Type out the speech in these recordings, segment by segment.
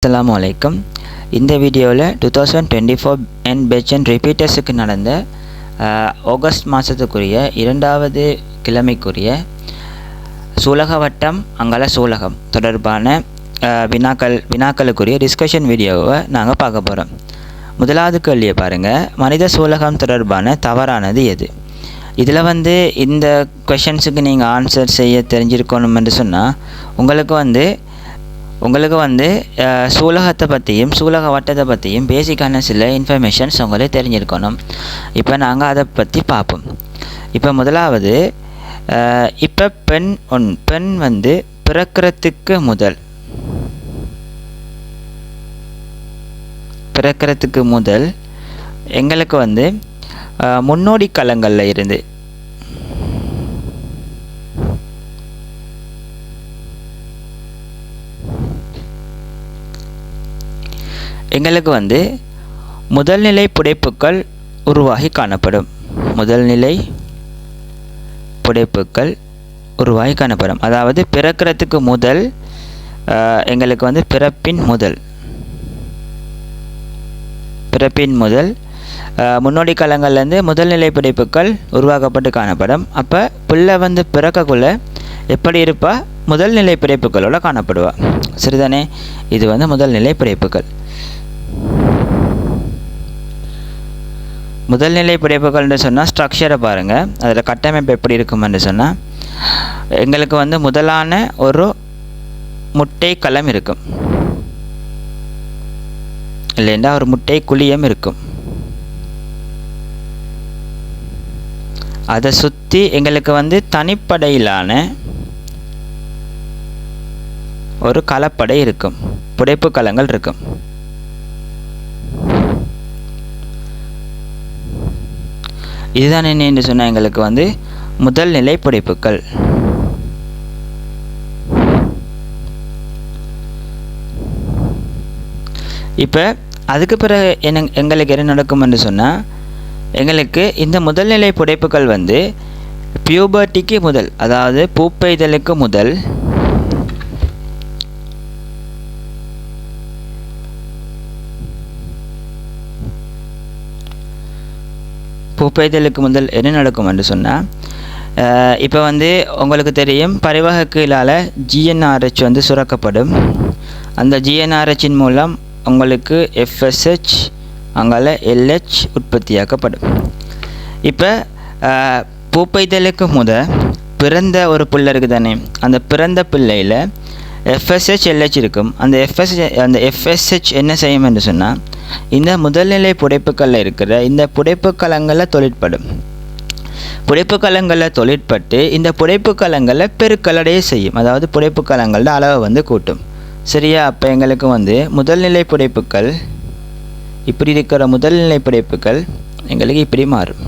அஸ்ஸலாமு அலைக்கும். இந்த வீடியோவில் 2024 என் பேட்ச் அண்ட் ரிப்பீட்டர்ஸுக்கு நடந்த ஆகஸ்ட் மாதத்துக்குரிய 2வது கிழமைக்குரிய சூலக வட்டம் அங்கல சூலகம் தொடர்பான வினாக்களுக்குரிய டிஸ்கஷன் வீடியோவை நாங்கள் பார்க்க போகிறோம். முதலாவது கேள்வியை பாருங்கள். மனித சூலகம் தொடர்பான தவறானது எது? இதில் இந்த கொஷன்ஸுக்கு நீங்கள் ஆன்சர் செய்ய தெரிஞ்சிருக்கணும் என்று சொன்னால் உங்களுக்கு சூலகத்தை பற்றியும் சூலக வட்டத்தை பற்றியும் பேசிக்கான சில இன்ஃபர்மேஷன்ஸ் உங்களுக்கு தெரிஞ்சிருக்கணும். இப்போ நாங்கள் அதை பற்றி பார்ப்போம். இப்போ முதலாவது, இப்போ பெண் பிறக்கிறதுக்கு முதல் எங்களுக்கு முன்னோடி களங்களில் இருந்து எங்களுக்கு முதல்நிலை புடைப்புக்கள் உருவாகி காணப்படும். அதாவது பிறக்கிறதுக்கு முதல் எங்களுக்கு பிறப்பின் முதல் முன்னோடி காலங்கள்லேருந்து முதல்நிலை புடைப்புக்கள் உருவாக்கப்பட்டு காணப்படும். அப்போ பிள்ளை பிறக்கக்குள்ள எப்படி இருப்பா? முதல்நிலை புடைப்புகளோட காணப்படுவா. சரிதானே? இது முதல்நிலை புடைப்புகள். முதல்நிலை புடைப்புகள்னு சொன்னால் ஸ்ட்ரக்சரை பாருங்கள், அதில் கட்டமைப்பு எப்படி இருக்குமென்று சொன்னால் எங்களுக்கு முதலான ஒரு முட்டை களம் இருக்கும், இல்லைன்னா ஒரு முட்டை குழியம் இருக்கும். அதை சுற்றி எங்களுக்கு தனிப்படையிலான ஒரு களப்படை இருக்கும், புடைப்பு களங்கள் இருக்கும். இதுதான் என்ன சொன்னால் எங்களுக்கு முதல்நிலை புடைப்புக்கள். இப்போ அதுக்கு பிறகு எங்களுக்கு என்ன நடக்கும் என்று சொன்னால் எங்களுக்கு இந்த முதல்நிலை புடைப்புக்கள் பியூபர்ட்டிக்கு முதல், அதாவது பூப்பெய்தலுக்கு முதல் என்ன நடக்கும் என்று சொன்னால், இப்போ உங்களுக்கு தெரியும், பரிவக கீழால் ஜிஎன்ஆர்ஹெச் சுரக்கப்படும். அந்த ஜிஎன்ஆர்ஹெச்சின் மூலம் உங்களுக்கு எஃப்எஸ்ஹெச் அங்கால எல்ஹெச் உற்பத்தியாக்கப்படும். இப்போ பூப்பெய்தலுக்கு பிறந்த ஒரு பிள்ளை இருக்குது தானே, அந்த பிறந்த பிள்ளையில் எஃப்எஸ்ஹெச் எல்ஹெச் இருக்கும். அந்த எஃப்எஸ்ஹெச் என்ன செய்யும் என்று சொன்னால் இந்த முதல்நிலை புடைப்புக்களில் இருக்கிற இந்த புடைப்புக்களங்களில் தொழிற்பட்டு இந்த புடைப்புக்களங்களில் பெருக்கலடைய செய்யும். அதாவது புடைப்புக்களங்களோட அளவை கூட்டும். சரியா? அப்போ எங்களுக்கு முதல்நிலை புடைப்புக்கள் இப்படி இருக்கிற முதல்நிலை புடைப்புக்கள் எங்களுக்கு இப்படி மாறும்.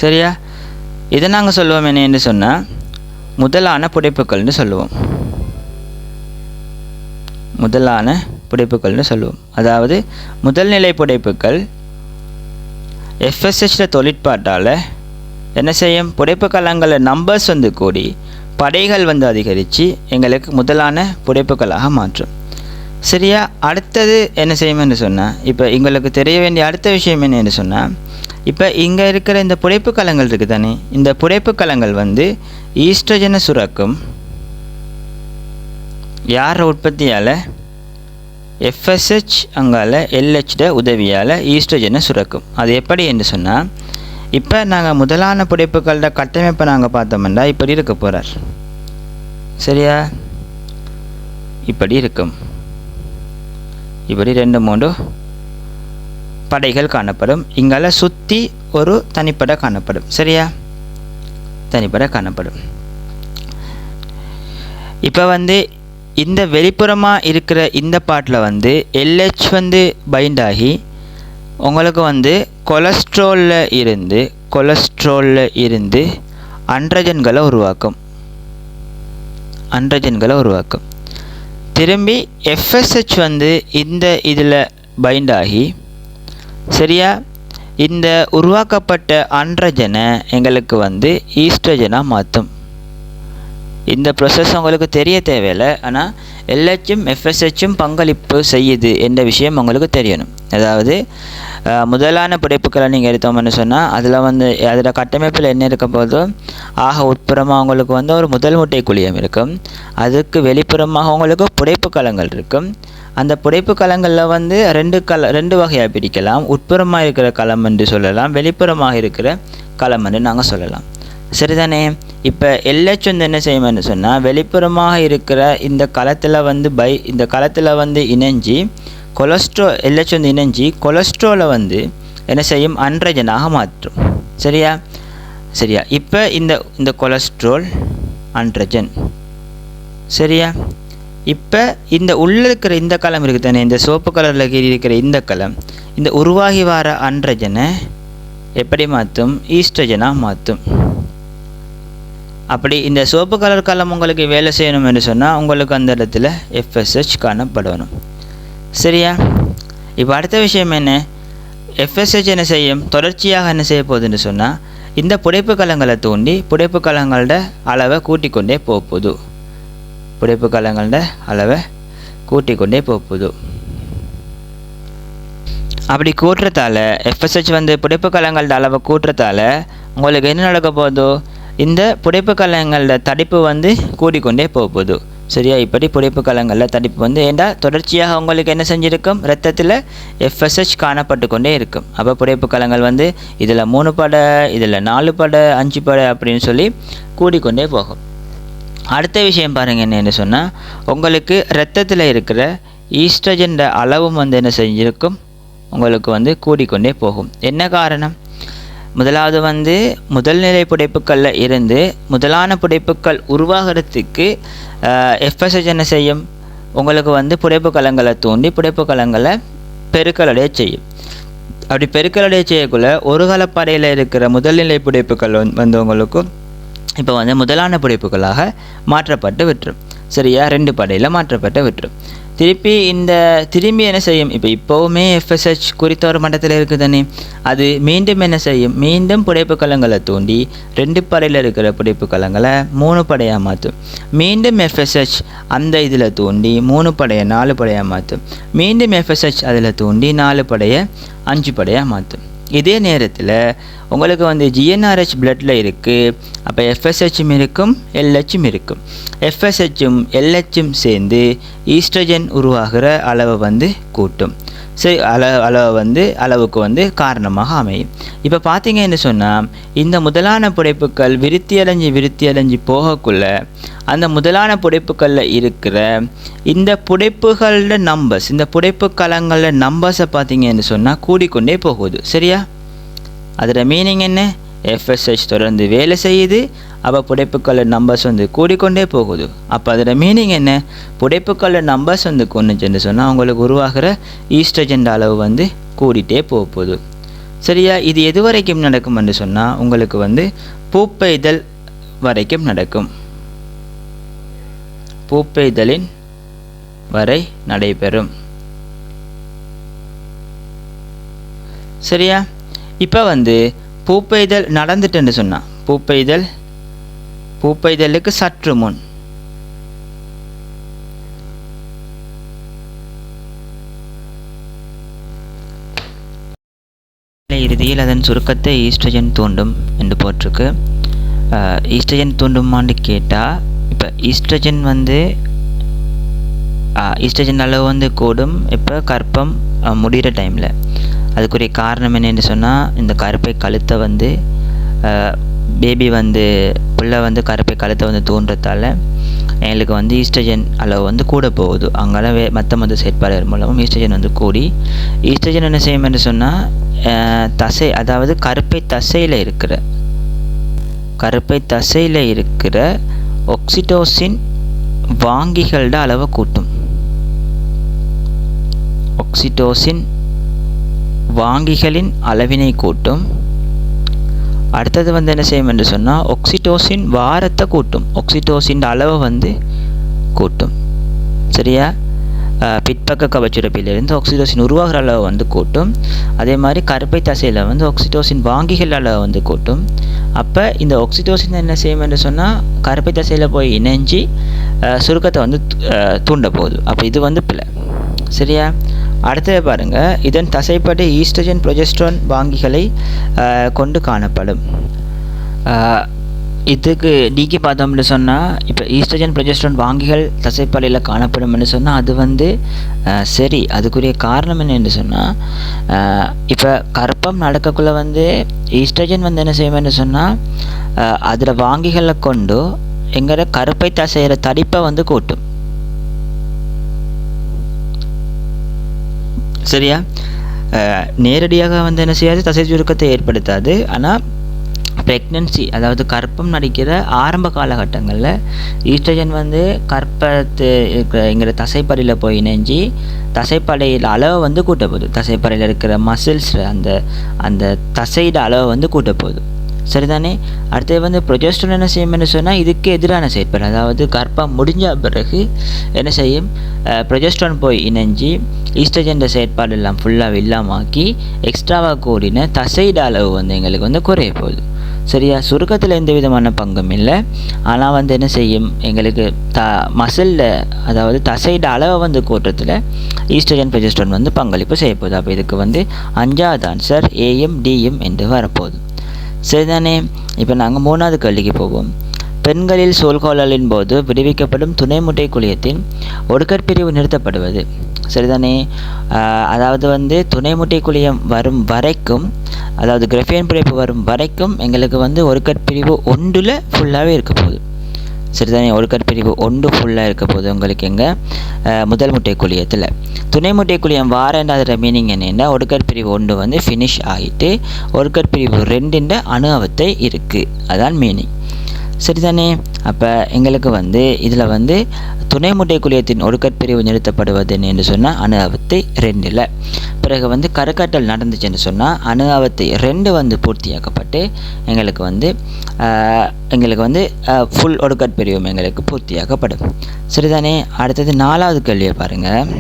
சரியா? இதை நாங்கள் சொல்லுவோம் என்னன்னு சொன்னால் முதலான புடைப்புக்கள்னு சொல்லுவோம். அதாவது முதல்நிலை புடைப்புக்கள் எஃப்எஸ்ஹெச்சில் தொழிற்பாட்டால் என்ன செய்யும்? புடைப்புக்களங்களில் நம்பர்ஸ் கூடி படைகள் அதிகரித்து எங்களுக்கு முதலான புடைப்புக்களாக மாற்றும். சரியா? அடுத்தது என்ன செய்யும் என்று சொன்னால், இப்போ எங்களுக்கு தெரிய வேண்டிய அடுத்த விஷயம் என்னன்னு சொன்னால், இப்போ இங்கே இருக்கிற இந்த புடைப்புக்களங்கள் இருக்குது தானே, இந்த புடைப்புக்களங்கள் ஈஸ்ட்ரஜனை சுரக்கும். யார் உற்பத்தியால்? எஃப்எஸ்ஹெச் அங்கால எல்ஹெச்ட உதவியால் ஈஸ்ட்ரஜனை சுரக்கும். அது எப்படி என்று சொன்னால், இப்போ நாங்கள் முதலான புடைப்புகளோட கட்டமைப்பை நாங்கள் பார்த்தோம்னா இப்படி இருக்க போகிறார். சரியா? இப்படி இருக்கும். இப்படி 2-3 படைகள் காணப்படும். இங்கால சுற்றி ஒரு தனிப்படை காணப்படும். சரியா? தனிப்படை காணப்படும். இப்போ இந்த வெளிப்புறமாக இருக்கிற இந்த பாட்டில் எல்ஹெச் பைண்ட் ஆகி உங்களுக்கு கொலஸ்ட்ராலில் இருந்து அண்ட்ரஜன்களை உருவாக்கும். திரும்பி எஃப்எஸ்ஹெச் இந்த இதில் பைண்ட் ஆகி, சரியா, இந்த உருவாக்கப்பட்ட அண்ட்ரஜனை எங்களுக்கு ஈஸ்ட்ரஜனாக மாற்றும். இந்த ப்ரொசஸ் உங்களுக்கு தெரிய தேவையில்லை. ஆனால் LHம் FSHம் பங்களிப்பு செய்யுது என்ற விஷயம் உங்களுக்கு தெரியணும். அதாவது முதலான புடைப்புக்களை நீங்கள் எடுத்தோம்னு சொன்னால் அதில் கட்டமைப்பில் என்ன இருக்க போதோ உட்புறமாக உங்களுக்கு ஒரு முதல் முட்டை குழியம் இருக்கும். அதுக்கு வெளிப்புறமாக உங்களுக்கு புடைப்பு களங்கள் இருக்கும். அந்த புடைப்பு களங்களில் ரெண்டு வகையாக பிரிக்கலாம். உட்புறமாக இருக்கிற களம் என்று சொல்லலாம், வெளிப்புறமாக இருக்கிற களம் என்று நாங்கள் சொல்லலாம். சரிதானே? இப்போ LH என்ன செய்யும்னு சொன்னால் வெளிப்புறமாக இருக்கிற இந்த களத்தில் இணைஞ்சி கொலஸ்ட்ரால் LH இணைஞ்சி கொலஸ்ட்ராலை என்ன செய்யும், அன்ரஜனாக மாற்றும். சரியா? இப்போ இந்த கொலஸ்ட்ரால் அன்ரஜன். சரியா? இப்போ இந்த உள்ளே இருக்கிற இந்த களம் இருக்குது தானே, இந்த சோப்பு கலரில் இருக்கிற இந்த களம் இந்த உருவாகி வர அன்ரஜனை எப்படி மாற்றும், ஈஸ்ட்ரஜனாக மாற்றும். அப்படி இந்த சோப்பு கலர் களம் உங்களுக்கு வேலை செய்யணும் என்று சொன்னால் உங்களுக்கு அந்த இடத்துல FSH காணப்படணும். சரியா? இப்போ அடுத்த விஷயம் என்ன, FSH என்ன செய்யும், தொடர்ச்சியாக என்ன செய்ய போகுதுன்னு சொன்னால் இந்த புடைப்பு களங்களை தூண்டி புடைப்பு களங்களோட அளவை கூட்டிக் கொண்டே போகுது. புடைப்பு களங்களோட அளவை கூட்டிக் கொண்டே போகுது. அப்படி கூட்டுறதால FSH புடைப்பு களங்களோட அளவை கூட்டுறதால உங்களுக்கு என்ன நடக்க போகுதோ, இந்த புடைப்பு களங்களோட தடிப்பு கூடிக்கொண்டே போகுது. சரியா? இப்படி புடைப்பு களங்களில் தடிப்பு ஏண்டா தொடர்ச்சியாக உங்களுக்கு என்ன செஞ்சுருக்கும், இரத்தத்தில் FSH காணப்பட்டு கொண்டே இருக்கும். அப்போ புடைப்பு களங்கள் இதில் 3 படை, இதில் 4 படை, 5 படை அப்படின்னு சொல்லி கூடிக்கொண்டே போகும். அடுத்த விஷயம் பாருங்கள், என்னென்னு சொன்னால் உங்களுக்கு இரத்தத்தில் இருக்கிற ஈஸ்ட்ரஜன் அளவும் என்ன செஞ்சுருக்கும், உங்களுக்கு கூடிக்கொண்டே போகும். என்ன காரணம்? முதலாவது முதல்நிலை புடைப்புக்களில் இருந்து முதலான புடைப்புக்கள் உருவாகிறதுக்கு FSH என்ன செய்யும், உங்களுக்கு புடைப்பு களங்களை தூண்டி புடைப்பு களங்களை பெருக்கலடைய செய்யும். அப்படி பெருக்கலடைய செய்யக்குள்ள ஒரு காலப்படையில் இருக்கிற முதல்நிலை புடைப்புக்கள் உங்களுக்கு இப்போ முதலான புடைப்புகளாக மாற்றப்பட்டு விட்டுரும். சரியா? 2 படையில் மாற்றப்பட்டு விட்டுரும். திரும்பி என்ன செய்யும், இப்போவுமே FSH குறித்த ஒரு மட்டத்தில் இருக்குது தானே, அது மீண்டும் என்ன செய்யும், மீண்டும் புடைப்பு களங்களை தூண்டி 2 படையில் இருக்கிற புடைப்பு களங்களை 3 படையாக மாற்றும். மீண்டும் FSH அந்த இதில் தூண்டி 3 படையை 4 படையாக மாற்றும். மீண்டும் FSH அதில் தூண்டி 4 படையை 5 படையாக மாற்றும். இதே நேரத்தில் உங்களுக்கு GnRH பிளட்டில் இருக்குது. அப்போ FSHம் இருக்கும், LHம் இருக்கும். FSHம் LHம் சேர்ந்து ஈஸ்ட்ரஜன் உருவாகிற அளவை கூட்டும். சரி, அளவுக்கு காரணமாக அமையும். இப்போ பார்த்தீங்கன்னு சொன்னால் இந்த முதலான புடைப்புக்கள் விருத்தி போகக்குள்ள அந்த முதலான புடைப்புக்களில் இருக்கிற இந்த புடைப்புகளோட நம்பர்ஸ், இந்த புடைப்பு களங்களோட நம்பர்ஸை பார்த்தீங்கன்னு சொன்னால் கூடிக்கொண்டே போகுது. சரியா? அதோட மீனிங் என்ன, FSH தொடர்ந்து வேலை செய்யுது. அப்போ புடைப்புக்களோட நம்பர்ஸ் கூடிக்கொண்டே போகுது. அப்போ அதோட மீனிங் என்ன, புடைப்புக்களோட நம்பர்ஸ் கொண்டுச்சுன்னு சொன்னால் அவங்களுக்கு உருவாகிற ஈஸ்ட்ரஜன் அளவு கூடிட்டே போகுது. சரியா? இது எது வரைக்கும் நடக்கும்னு சொன்னால் உங்களுக்கு பூப்பெய்தல் வரைக்கும் நடக்கும். பூப்பெய்தலின் வரை நடைபெறும். சரியா? இப்போ பூப்பெய்தல் நடந்துட்டுன்னு சொன்னால் பூப்பெய்தலுக்கு சற்று முன் இறுதியில் அதன் சுருக்கத்தை ஈஸ்ட்ரஜன் தூண்டும் என்று போட்டிருக்கு. ஈஸ்ட்ரஜன் தூண்டுமான்னு கேட்டால் இப்போ ஈஸ்ட்ரஜன் ஈஸ்ட்ரஜன் அளவு கூடும் இப்போ கர்ப்பம் முடிகிற டைமில். அதுக்குரிய காரணம் என்னென்னு சொன்னால் இந்த கருப்பை கழுத்தை பேபி புள்ள கருப்பை கழுத்தை தூண்டுறதால எங்களுக்கு ஈஸ்ட்ரஜன் அளவு கூட போகுது. அங்கெல்லாம் மற்ற செயற்பாடுகள் மூலமும் ஈஸ்ட்ரஜன் கூடி ஈஸ்ட்ரஜன் என்ன செய்யும் என்று சொன்னால் தசை, அதாவது கருப்பை தசையில் இருக்கிற ஆக்சிடோசின் வாங்கிகளோட அளவை கூட்டும். ஆக்சிடோசின் வாங்கிகளின் அளவினை கூட்டும். அடுத்தது என்ன செய்யும் என்று சொன்னால் ஆக்சிடோசின் வாரத்தை கூட்டும். ஆக்சிடோசின் அளவை கூட்டும். சரியா? பிற்பக்க கவச்சுரப்பிலிருந்து ஆக்சிடோசின் உருவாகிற அளவை வந்து கூட்டும். அதே மாதிரி கருப்பை தசையில் வந்து ஆக்சிடோசின் வாங்கிகள் அளவை வந்து கூட்டும். அப்போ இந்த ஆக்சிடோசின் என்ன செய்யும் என்று சொன்னால் கருப்பை தசையில் போய் இணைஞ்சி சுருக்கத்தை வந்து தூண்ட போகுது. அப்போ இது வந்து பிழை. சரியா? அடுத்தது பாருங்கள், இதன் தசைப்பட்டு ஈஸ்ட்ரஜன் ப்ரொஜெஸ்ட்ரான் வாங்கிகளை கொண்டு காணப்படும். இதுக்கு நீக்கி பார்த்தோம்னு சொன்னால் இப்போ ஈஸ்ட்ரஜன் ப்ரொஜெஸ்ட்ரான் வாங்கிகள் தசைப்படையில் காணப்படும்னு சொன்னால் அது வந்து சரி. அதுக்குரிய காரணம் என்னென்னு சொன்னால் இப்போ கர்ப்பம் நடக்கக்குள்ளே வந்து ஈஸ்ட்ரஜன் வந்து என்ன செய்யும்னு சொன்னால் அதில் வாங்கிகளை கொண்டு எங்கிற கருப்பை தசையிற தடிப்பை வந்து கூட்டும். சரியா? நேரடியாக வந்து என்ன செய்யாது, தசை சுருக்கத்தை ஏற்படுத்தாது. ஆனால் ப்ரெக்னன்சி, அதாவது கர்ப்பம் நடிக்கிற ஆரம்ப காலகட்டங்களில் ஈஸ்ட்ரஜன் வந்து கர்ப்பத்துங்கிற தசைப்படையில் போய் இணைஞ்சி தசைப்படையில் அளவை வந்து கூட்ட போகுது. தசைப்படையில் இருக்கிற மசில்ஸ் அந்த தசையோட அளவை வந்து கூட்ட போகுது. சரிதானே? அடுத்தது வந்து ப்ரொஜெஸ்ட்ரான் என்ன செய்யும்னு சொன்னால் இதுக்கு எதிரான செயற்பாடு. அதாவது கர்ப்பம் முடிஞ்ச பிறகு என்ன செய்யும், ப்ரொஜெஸ்ட்ரான் போய் இணைஞ்சி ஈஸ்ட்ரஜன் செயற்பாடு எல்லாம் ஃபுல்லாக இல்லாமாக்கி எக்ஸ்ட்ராவாக கூடின தசையோட அளவு வந்து எங்களுக்கு வந்து குறைய போகுது. சரியா? சுருக்கத்தில் எந்த விதமான பங்கும் இல்லை. ஆனால் வந்து என்ன செய்யும், எங்களுக்கு மசிலில் அதாவது தசையோட அளவை வந்து கூட்டத்தில் ஈஸ்ட்ரஜன் ப்ரொஜெஸ்ட்ரான் வந்து பங்களிப்பு செய்ய போகுது. அப்போ இதுக்கு வந்து 5வது ஆன்சர் ஏஎம் டிஎம் என்று வரப்போகுது. சரிதானே? இப்போ நாங்கள் 3வது கேள்விக்கு போவோம். பெண்களில் சோல்கோளலின் போது விடுவிக்கப்படும் துணை முட்டை குழியத்தின் ஒடுக்கற்பிரிவு நிறுத்தப்படுவது. சரிதானே? அதாவது வந்து துணை முட்டை குழியம் வரும் வரைக்கும், அதாவது கிரஃபியன் பிணைப்பு வரும் வரைக்கும் எங்களுக்கு வந்து ஒடுக்கற்பிரிவு 1 ஃபுல்லாகவே இருக்க போகுது. சரிதானே? ஒடுக்கற்பிரிவு 1 ஃபுல்லாக இருக்க போகுது உங்களுக்கு எங்கள் முதல் முட்டை குழியத்தில். துணை முட்டை குழியம் வாரண்டாத மீனிங் என்னென்னா ஒடுக்கற்பிரிவு 1 வந்து ஃபினிஷ் ஆகிட்டு ஒடுக்கற்பிரிவு 2 அணு அவத்தை இருக்குது. அதான் மீனிங். சரிதானே? அப்போ எங்களுக்கு வந்து இதில் வந்து துணை முட்டை குழியத்தின் ஒடுக்கற்பிரிவு நிறுத்தப்படுவது என்று சொன்னால் அணு அவத்தை 2. பிறகு வந்து கருக்கட்டல் நடந்துச்சுன்னு சொன்னால் அணு அவத்தை 2 வந்து பூர்த்தியாக்கப்பட்டு எங்களுக்கு வந்து ஃபுல் ஒடுக்கற்பிரிவும் எங்களுக்கு பூர்த்தியாக்கப்படும். சரிதானே? அடுத்தது 4வது கேள்வியை பாருங்கள்.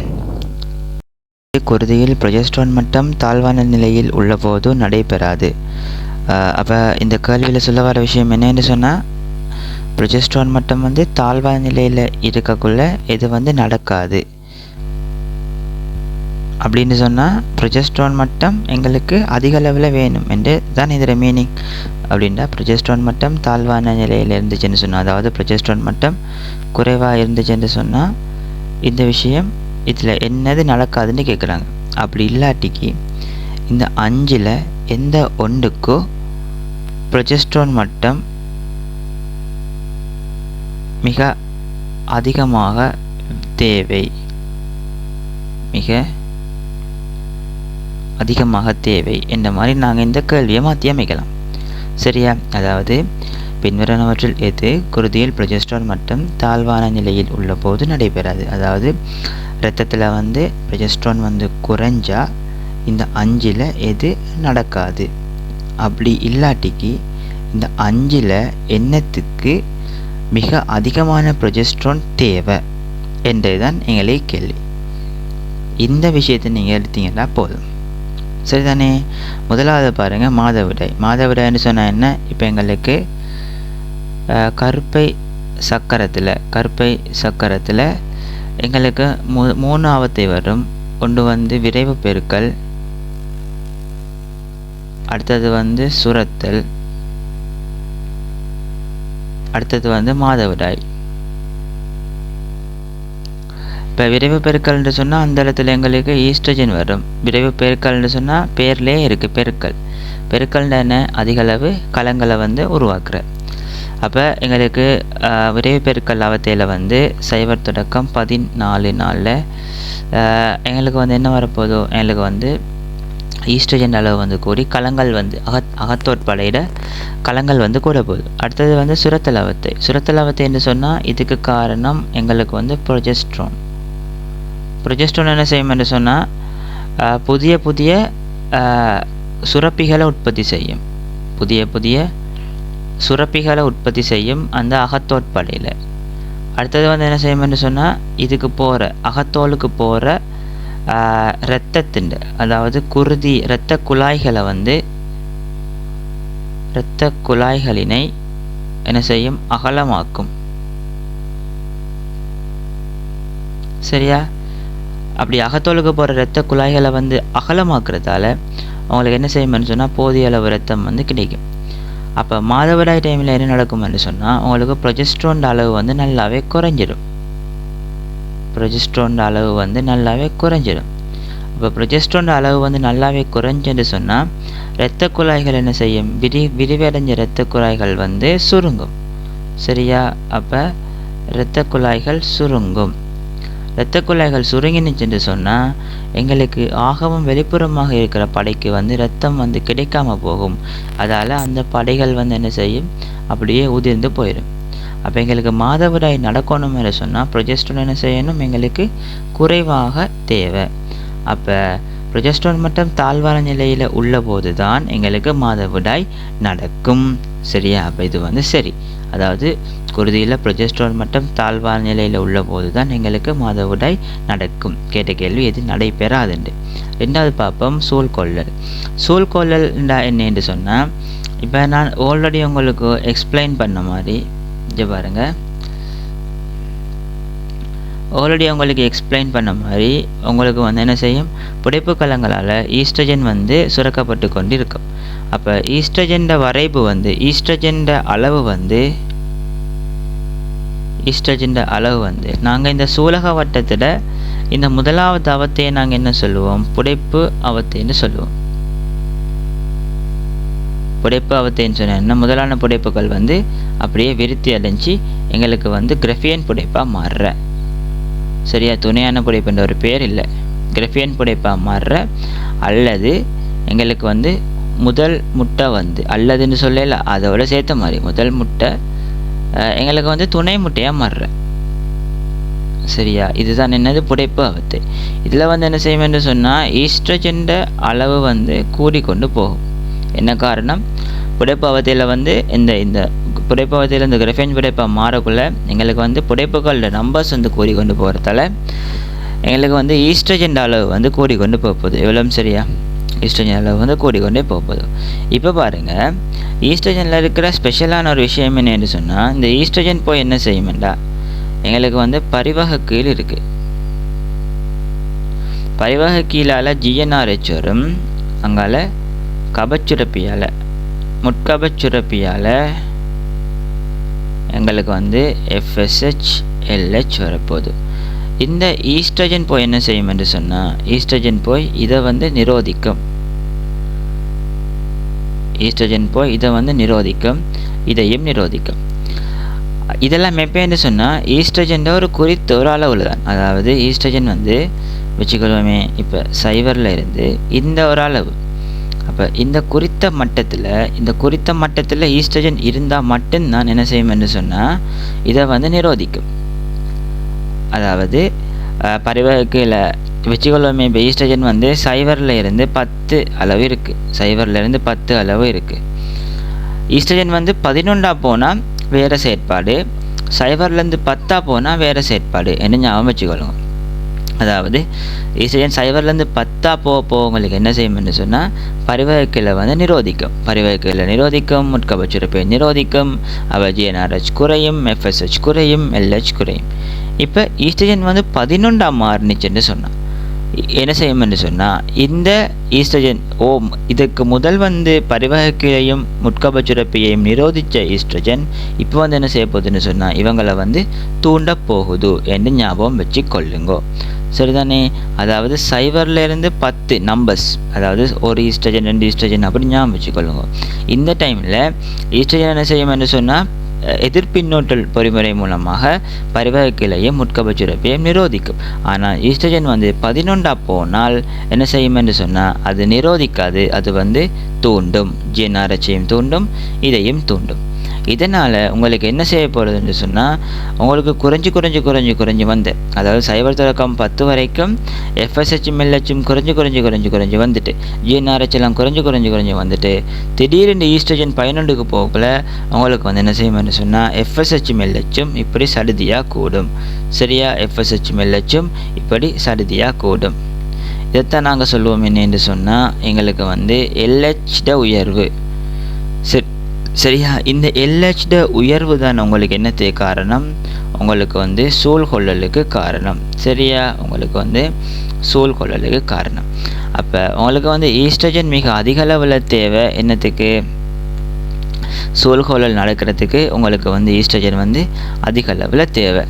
குருதியில் ப்ரொஜெஸ்ட்ரான் மட்டம் தாழ்வான நிலையில் உள்ள போது நடைபெறாது. அப்போ இந்த கேள்வியில் சொல்ல வர விஷயம் என்னன்னு சொன்னால் ப்ரொஜெஸ்ட்ரான் மட்டம் வந்து தாழ்வான நிலையில் இருக்கக்குள்ள இது வந்து நடக்காது அப்படின்னு சொன்னால் ப்ரொஜெஸ்ட்ரான் மட்டம் எங்களுக்கு அதிக அளவில் வேணும் என்று தான் இதில் மீனிங். அப்படின்னா ப்ரொஜெஸ்ட்ரான் மட்டம் தாழ்வான நிலையில் இருந்துச்சுன்னு சொன்னால், அதாவது ப்ரொஜெஸ்ட்ரான் மட்டம் குறைவாக இருந்துச்சுன்னு சொன்னால் இந்த விஷயம் இதில் என்னது நடக்காதுன்னு கேட்குறாங்க. அப்படி இல்லாட்டிக்கு இந்த 5ல் எந்த ஒன்றுக்கோ ப்ரொஜெஸ்ட்ரான் மட்டம் மிக அதிகமாக தேவை, என்ற மாதிரி நாங்கள் இந்த கேள்வியை மாற்றி அமைக்கலாம். சரியா? அதாவது பின்வருவனவற்றில் எது குருதியில் ப்ரொஜெஸ்ட்ரான் மட்டம் தாழ்வான நிலையில் உள்ள போது நடைபெறாது. அதாவது இரத்தத்தில் வந்து ப்ரொஜெஸ்ட்ரான் வந்து குறைஞ்சா இந்த 5ல் எது நடக்காது. அப்படி இல்லாட்டிக்கு இந்த 5ல் என்னத்துக்கு மிக அதிகமான ப்ரொஜெஸ்ட்ரான் தேவை என்றதுதான் எங்களே கேள்வி. இந்த விஷயத்தை நீங்கள் எடுத்தீங்கன்னா போதும். சரிதானே? முதலாவது பாருங்கள், மாதவிடாய்னு சொன்னால் என்ன? இப்போ எங்களுக்கு கருப்பை சக்கரத்தில் எங்களுக்கு 3 அவத்தை வரும். ஒன்று வந்து விரைவு பெருக்கல், அடுத்தது வந்து சுரத்தல், அடுத்தது வந்து மாதவிடாய். இப்போ விரைவு பெருக்கல்னு சொன்னால் அந்த இடத்துல எங்களுக்கு ஈஸ்ட்ரஜன் வரும். விரைவு பெருக்கல்னு சொன்னால் பேர்லேயே இருக்குது பெருக்கல்னு என்ன? அதிகளவு கலங்களை வந்து உருவாக்குற. அப்போ எங்களுக்கு விரைவு பெருக்கல் அவத்தையில் வந்து 0 தொடக்கம் 14 நாளில் எங்களுக்கு வந்து என்ன வரப்போதோ, எங்களுக்கு வந்து ஈஸ்ட்ரஜன் அளவு வந்து கூடி கலங்கள் வந்து அகத்தோற்படையிட கலங்கள் வந்து கூட போகுது. அடுத்தது வந்து சுரத்தல் அவத்தை என்று சொன்னால் இதுக்கு காரணம் எங்களுக்கு வந்து ப்ரொஜெஸ்ட்ரான் என்ன செய்யும் என்று சொன்னால் புதிய சுரப்பிகளை உற்பத்தி செய்யும். புதிய சுரப்பிகளை உற்பத்தி செய்யும் அந்த அகத்தோற்படையில். அடுத்தது வந்து என்ன செய்யும்னு சொன்னால் இதுக்கு போகிற அகத்தோலுக்கு போகிற இரத்தத்தின் அதாவது குருதி இரத்த குழாய்களை வந்து இரத்த குழாய்களினை என்ன செய்யும் அகலமாக்கும். சரியா? அப்படி அகத்தோலுக்கு போகிற இரத்த குழாய்களை வந்து அகலமாக்குறதால அவங்களுக்கு என்ன செய்யும்னு சொன்னால் போதிய அளவு ரத்தம் வந்து கிடைக்கும். அப்போ மாதவிடாய் டைமில் என்ன நடக்கும்னு சொன்னால் உங்களுக்கு ப்ரொஜெஸ்ட்ரோன் அளவு வந்து நல்லாவே குறைஞ்சிடும். ப்ரொஜெஸ்ட்ரோன் அளவு வந்து நல்லாவே குறைஞ்சிடும். அப்போ ப்ரொஜெஸ்ட்ரோன் அளவு வந்து நல்லாவே குறைஞ்சுன்னு சொன்னால் இரத்த குழாய்கள் என்ன செய்யும் விரிவடைஞ்ச இரத்த குழாய்கள் வந்து சுருங்கும். சரியா? அப்போ இரத்த குழாய்கள் சுருங்கும். இரத்த குழாய்கள் சுருங்கினுச்சுன்னு சொன்னால் எங்களுக்கு ஆகவும் வெளிப்புறமாக இருக்கிற படைக்கு வந்து இரத்தம் வந்து கிடைக்காம போகும். அதால் அந்த படைகள் வந்து என்ன செய்யும் அப்படியே உதிர்ந்து போயிடும். அப்போ எங்களுக்கு மாதவிடாய் நடக்கணும்னு சொன்னால் ப்ரொஜெஸ்ட்ரோன் என்ன செய்யணும் எங்களுக்கு குறைவாக தேவை. அப்போ ப்ரொஜெஸ்ட்ரோன் மட்டும் தாழ்வான நிலையில் உள்ள போது தான் எங்களுக்கு மாதவிடாய் நடக்கும். சரியா? அப்போ இது வந்து சரி. அதாவது குருதியில் ப்ரொஜெஸ்ட்ரோன் மட்டும் தாழ்வான நிலையில் உள்ள போது தான் எங்களுக்கு மாதவிடாய் நடக்கும். கேட்ட கேள்வி இது நடைபெறாதுண்டு. ரெண்டாவது பார்ப்போம் சூழ்கொள்ளல். சூழ்கொள்ளல் என்னன்னு சொன்னால் இப்போ நான் ஆல்ரெடி உங்களுக்கு எக்ஸ்பிளைன் பண்ண மாதிரி இங்கே பாருங்கள். ஆல்ரெடி உங்களுக்கு எக்ஸ்பிளைன் பண்ண மாதிரி உங்களுக்கு வந்து என்ன செய்யும் புடைப்பு கலங்களால் ஈஸ்ட்ரஜன் வந்து சுரக்கப்பட்டு கொண்டு இருக்கும். அப்போ ஈஸ்ட்ரஜன் வரைவு வந்து ஈஸ்ட்ரஜன் அளவு வந்து நாங்கள் இந்த சூலக வட்டத்தில் இந்த முதலாவது அவத்தையை நாங்கள் என்ன சொல்லுவோம் புடைப்பு அவத்தைன்னு சொல்லுவோம். புடைப்பு அவத்தைன்னு சொன்னா முதலான புடைப்புகள் வந்து அப்படியே விருத்தி அடைஞ்சு எங்களுக்கு வந்து கிரஃபியன் புடைப்பாக மாறுற. சரியா? துணையான புடைப்புன்ற ஒரு பேர் இல்லை, கிரஃபியன் புடைப்பாக மாறுற. அல்லது எங்களுக்கு வந்து முதல் முட்டை வந்து அல்லதுன்னு சொல்லல அதோட சேர்த்த மாதிரி முதல் முட்டை எங்களுக்கு வந்து துணை முட்டையாக மாறுற. சரியா? இதுதான் என்னது புடைப்பு அவத்தை. இதில் வந்து என்ன செய்யும்னு சொன்னால் ஈஸ்ட்ரஜன் அளவு வந்து கூடிக்கொண்டு போகும். என்ன காரணம்? புடைப்பு அவத்தையில் வந்து இந்த புடைப்பு அவத்தையில் இந்த கிரஃபியன் புடைப்பாக மாறக்குள்ள எங்களுக்கு வந்து புடைப்புகளோட நம்பர்ஸ் வந்து கூடிக்கொண்டு போகிறதால எங்களுக்கு வந்து ஈஸ்ட்ரஜன் அளவு வந்து கூடிக்கொண்டு போகுது. எவ்வளோ? சரியா? ஈஸ்ட்ரஜன் அளவு வந்து கூடிக்கொண்டே போகுது. இப்போ பாருங்கள், ஈஸ்ட்ரஜனில் இருக்கிற ஸ்பெஷலான ஒரு விஷயம் என்னன்னு சொன்னால் இந்த ஈஸ்ட்ரஜன் போய் என்ன செய்யுமெண்டா எங்களுக்கு வந்து பரிவக கீழ் இருக்குது. பரிவக கீழால் GnRH வரும். அங்கால கபச்சுரப்பியால் முட்கபச்சுரப்பியால் எங்களுக்கு வந்து FSH LH வரப்போகுது. இந்த ஈஸ்ட்ரஜன் போய் என்ன செய்யும் என்று சொன்னால் ஈஸ்ட்ரஜன் போய் இதை வந்து நிரோதிக்கும். ஈஸ்ட்ரஜன் போய் இதை வந்து நிரோதிக்கும், இதையும் நிரோதிக்கும். இதெல்லாம் எப்போன்னு சொன்னால் ஈஸ்ட்ரஜன் ஒரு குறித்த ஒரு அளவில் தான். அதாவது ஈஸ்ட்ரஜன் வந்து வச்சுக்கொள்வோமே இப்போ 0 இருந்து இந்த ஒரு அளவு. அப்போ இந்த குறித்த மட்டத்தில் ஈஸ்ட்ரஜன் இருந்தால் மட்டும்தான் என்ன செய்யும் என்று சொன்னால் இதை வந்து நிரோதிக்கும். அதாவது பரிவகையில் வச்சுக்கொள்வோமே இப்போ ஈஸ்ட்ரஜன் வந்து 0 இருந்து 10 அளவு இருக்குது. 0 இருந்து 10 அளவு இருக்குது. ஈஸ்ட்ரஜன் வந்து 11 போனால் வேறு செயற்பாடு, 0 10 போனால் வேறு செயற்பாடு என்ன ஞாபகம் வச்சுக்கொள்ளுங்க. அதாவது ஈஸ்ட்ரஜன் 0 10 போக உங்களுக்கு என்ன செய்யும்னு சொன்னால் பரிவகையில் வந்து நிரோதிக்கும். பரிவகையில் நிரோதிக்கும், முட்கபச்சுரப்பை நிரோதிக்கும். அவள் GnRH குறையும், FSH குறையும், LH குறையும். இப்போ ஈஸ்ட்ரஜன் வந்து 11 மாறுனுச்சுன்னு சொன்னால் என்ன செய்யும்னு சொன்னால் இந்த ஈஸ்ட்ரஜன் இதுக்கு முதல் வந்து பரிவகையையும் முட்கபச்சுரப்பையையும் நிரோதித்த ஈஸ்ட்ரஜன் இப்போ வந்து என்ன செய்ய போகுதுன்னு சொன்னால் இவங்களை வந்து தூண்ட போகுது என்று ஞாபகம் வச்சு கொள்ளுங்கோ. சரிதானே? அதாவது 0 இருந்து 10 நம்பர்ஸ், அதாவது ஒரு ஈஸ்ட்ரஜன் 2 ஈஸ்ட்ரஜன் அப்படி ஞாபகம் வச்சுக்கொள்ளுங்க. இந்த டைமில் ஈஸ்ட்ரஜன் என்ன செய்யும்னு சொன்னால் எதிர்பின்னோட்டல் பொறிமுறை மூலமாக பரிவகையையும் முட்கபச்சுரப்பையும் நிரோதிக்கும். ஆனால் ஈஸ்ட்ரஜன் வந்து 11 போனால் என்ன செய்யும் என்று சொன்னால் அது நிரோதிக்காது, அது வந்து தூண்டும். GnRHையும் தூண்டும், இதையும் தூண்டும். இதனால் உங்களுக்கு என்ன செய்ய போகிறதுன்னு சொன்னால் உங்களுக்கு குறைஞ்சி வந்து, அதாவது 0.10 வரைக்கும் FSH MLH குறைஞ்சி வந்துட்டு GnRH எல்லாம் குறைஞ்சி வந்துட்டு திடீர்னு ஈஸ்ட்ரஜன் 11க்கு போகல உங்களுக்கு வந்து என்ன செய்யும்னு சொன்னால் FSH MLH இப்படி சடுதியாக கூடும். சரியா? FSH MLH இப்படி சடுதியாக கூடும். இதைத்தான் நாங்கள் சொல்லுவோம் என்னென்று சொன்னால் எங்களுக்கு வந்து LH உயர்வு. சரியா? இந்த LH உயர்வு தான் உங்களுக்கு என்னத்துக்கு காரணம்? உங்களுக்கு வந்து சூழ்கொள்ளலுக்கு காரணம். சரியா? உங்களுக்கு வந்து சூழ்கொள்ளலுக்கு காரணம். அப்போ உங்களுக்கு வந்து ஈஸ்ட்ரஜன் மிக அதிக அளவில் தேவை என்னத்துக்கு? சூழ்கொள்ளல் நடக்கிறதுக்கு உங்களுக்கு வந்து ஈஸ்ட்ரஜன் வந்து அதிக அளவில் தேவை.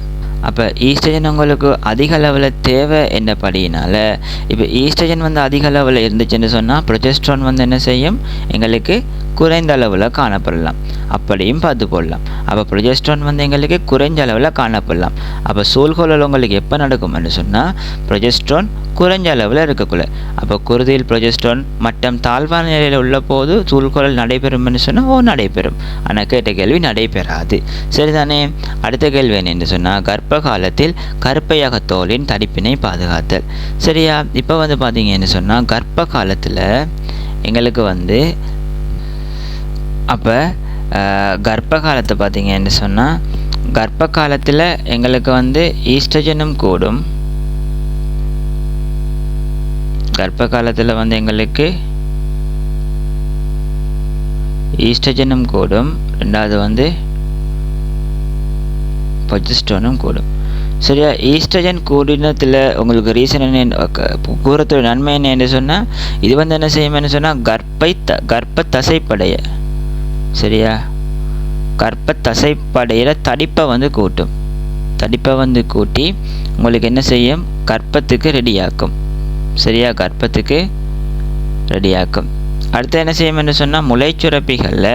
அப்போ ஈஸ்ட்ரஜன் உங்களுக்கு அதிக அளவில் தேவை என்றபடியினால் இப்போ ஈஸ்ட்ரஜன் வந்து அதிக அளவில் இருந்துச்சுன்னு சொன்னால் ப்ரொஜெஸ்ட்ரான் வந்து என்ன செய்யும்? எங்களுக்கு குறைந்த அளவில் காணப்படலாம். அப்படியும் பார்த்து போடலாம். அப்போ ப்ரொஜெஸ்ட்ரான் வந்து எங்களுக்கு குறைஞ்ச அளவில் காணப்படலாம். அப்போ சூழ்கொள்ளல் உங்களுக்கு எப்போ நடக்கும்னு சொன்னால் ப்ரொஜெஸ்ட்ரான் குறைஞ்ச அளவில் இருக்கக்குள்ள. அப்போ குருதியில் ப்ரொஜெஸ்ட்ரான் மட்டம் தாழ்வான நிலையில் உள்ள போது சூழ்கொள்ளல் நடைபெறும்னு சொன்னால் நடைபெறும். ஆனால் கேட்ட கேள்வி நடைபெறாது. சரிதானே? அடுத்த கேள்வி என்னென்னு சொன்னால் கர்ப்ப காலத்தில் கருப்பையக தோலின் தடிப்பினை பாதுகாத்தல். சரியா? இப்போ வந்து பார்த்தீங்கன்னு சொன்னால் கர்ப்ப காலத்தில் எங்களுக்கு வந்து அப்போ கர்ப்ப காலத்தை பார்த்தீங்கன்னு சொன்னால் கர்ப்ப காலத்தில் எங்களுக்கு வந்து ஈஸ்ட்ரஜனும் கூடும். கர்ப்ப காலத்தில் வந்து எங்களுக்கு ஈஸ்ட்ரஜனும் கூடும். ரெண்டாவது வந்து ப்ரொஜெஸ்ட்ரானும் கூடும். சரியா? ஈஸ்ட்ரஜன் கூடினத்தில் உங்களுக்கு ரீசன் என்ன, கூறத்தோட நன்மை என்னன்னு சொன்னால் இது வந்து என்ன செய்யும்னு சொன்னால் கர்ப்ப தசைப்படைய, சரியா, கர்ப்ப தசைப்படையில தடிப்பை வந்து கூட்டும். தடிப்பை வந்து கூட்டி உங்களுக்கு என்ன செய்யும்? கர்ப்பத்துக்கு ரெடியாக்கும். சரியா? கர்ப்பத்துக்கு ரெடியாக்கும். அடுத்து என்ன செய்யும்னு சொன்னால் முளைச்சுரப்பிகளில்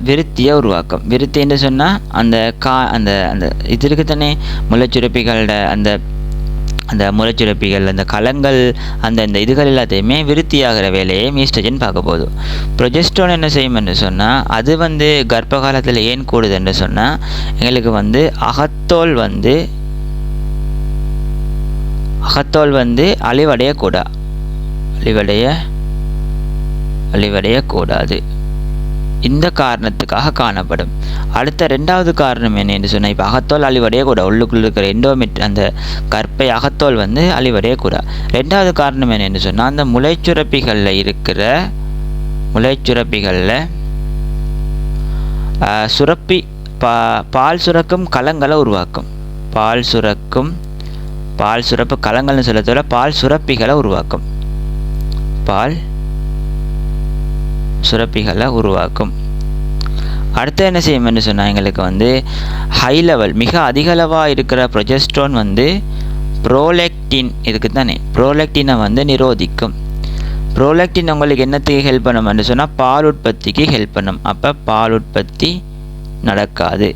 விருத்தியை உருவாக்கும். விருத்தின்னு சொன்னால் அந்த அந்த இது இருக்கு தானே முளைச்சுரப்பிகளோட அந்த முளைச்சுரப்பிகள் அந்த களங்கள் அந்த இதுகள் எல்லாத்தையுமே விருத்தியாகிற வேலையை ஈஸ்ட்ரஜன் பார்க்க போகுது. ப்ரொஜெஸ்ட்ரான் என்ன செய்யும்னு சொன்னால் அது வந்து கர்ப்ப காலத்தில் ஏன் கூடுதுன்னு சொன்னால் எங்களுக்கு வந்து அகத்தோல் வந்து அழிவடையக்கூடாது. இந்த காரணத்துக்காக காணப்படும். அடுத்த ரெண்டாவது காரணம் என்னன்னு சொன்னால் இப்போ அகத்தோல் அழிவடையக்கூடாது. உள்ளுக்குள்ள இருக்கிற எண்டோமெட் அந்த கர்ப்பை அகத்தோல் வந்து அழிவடையக்கூடாது. ரெண்டாவது காரணம் என்னன்னு சொன்னால் அந்த முளைச்சுரப்பிகளில் சுரப்பி பால் சுரக்கும் களங்களை உருவாக்கும். பால் சுரப்பு களங்கள்னு சொல்லத்தோட பால் சுரப்பிகளை உருவாக்கும். அடுத்து என்ன செய்யும்னு சொன்னால் எங்களுக்கு வந்து ஹை லெவல் மிக அதிக அளவாக இருக்கிற ப்ரொஜெஸ்ட்ரான் வந்து ப்ரோலெக்டின் இதுக்கு தானே ப்ரோலெக்டினை வந்து நிரோதிக்கும். ப்ரோலெக்டின் உங்களுக்கு என்னத்துக்கு ஹெல்ப் பண்ணும்னு சொன்னால் பால் உற்பத்திக்கு ஹெல்ப் பண்ணும். அப்போ பால் உற்பத்தி நடக்காது.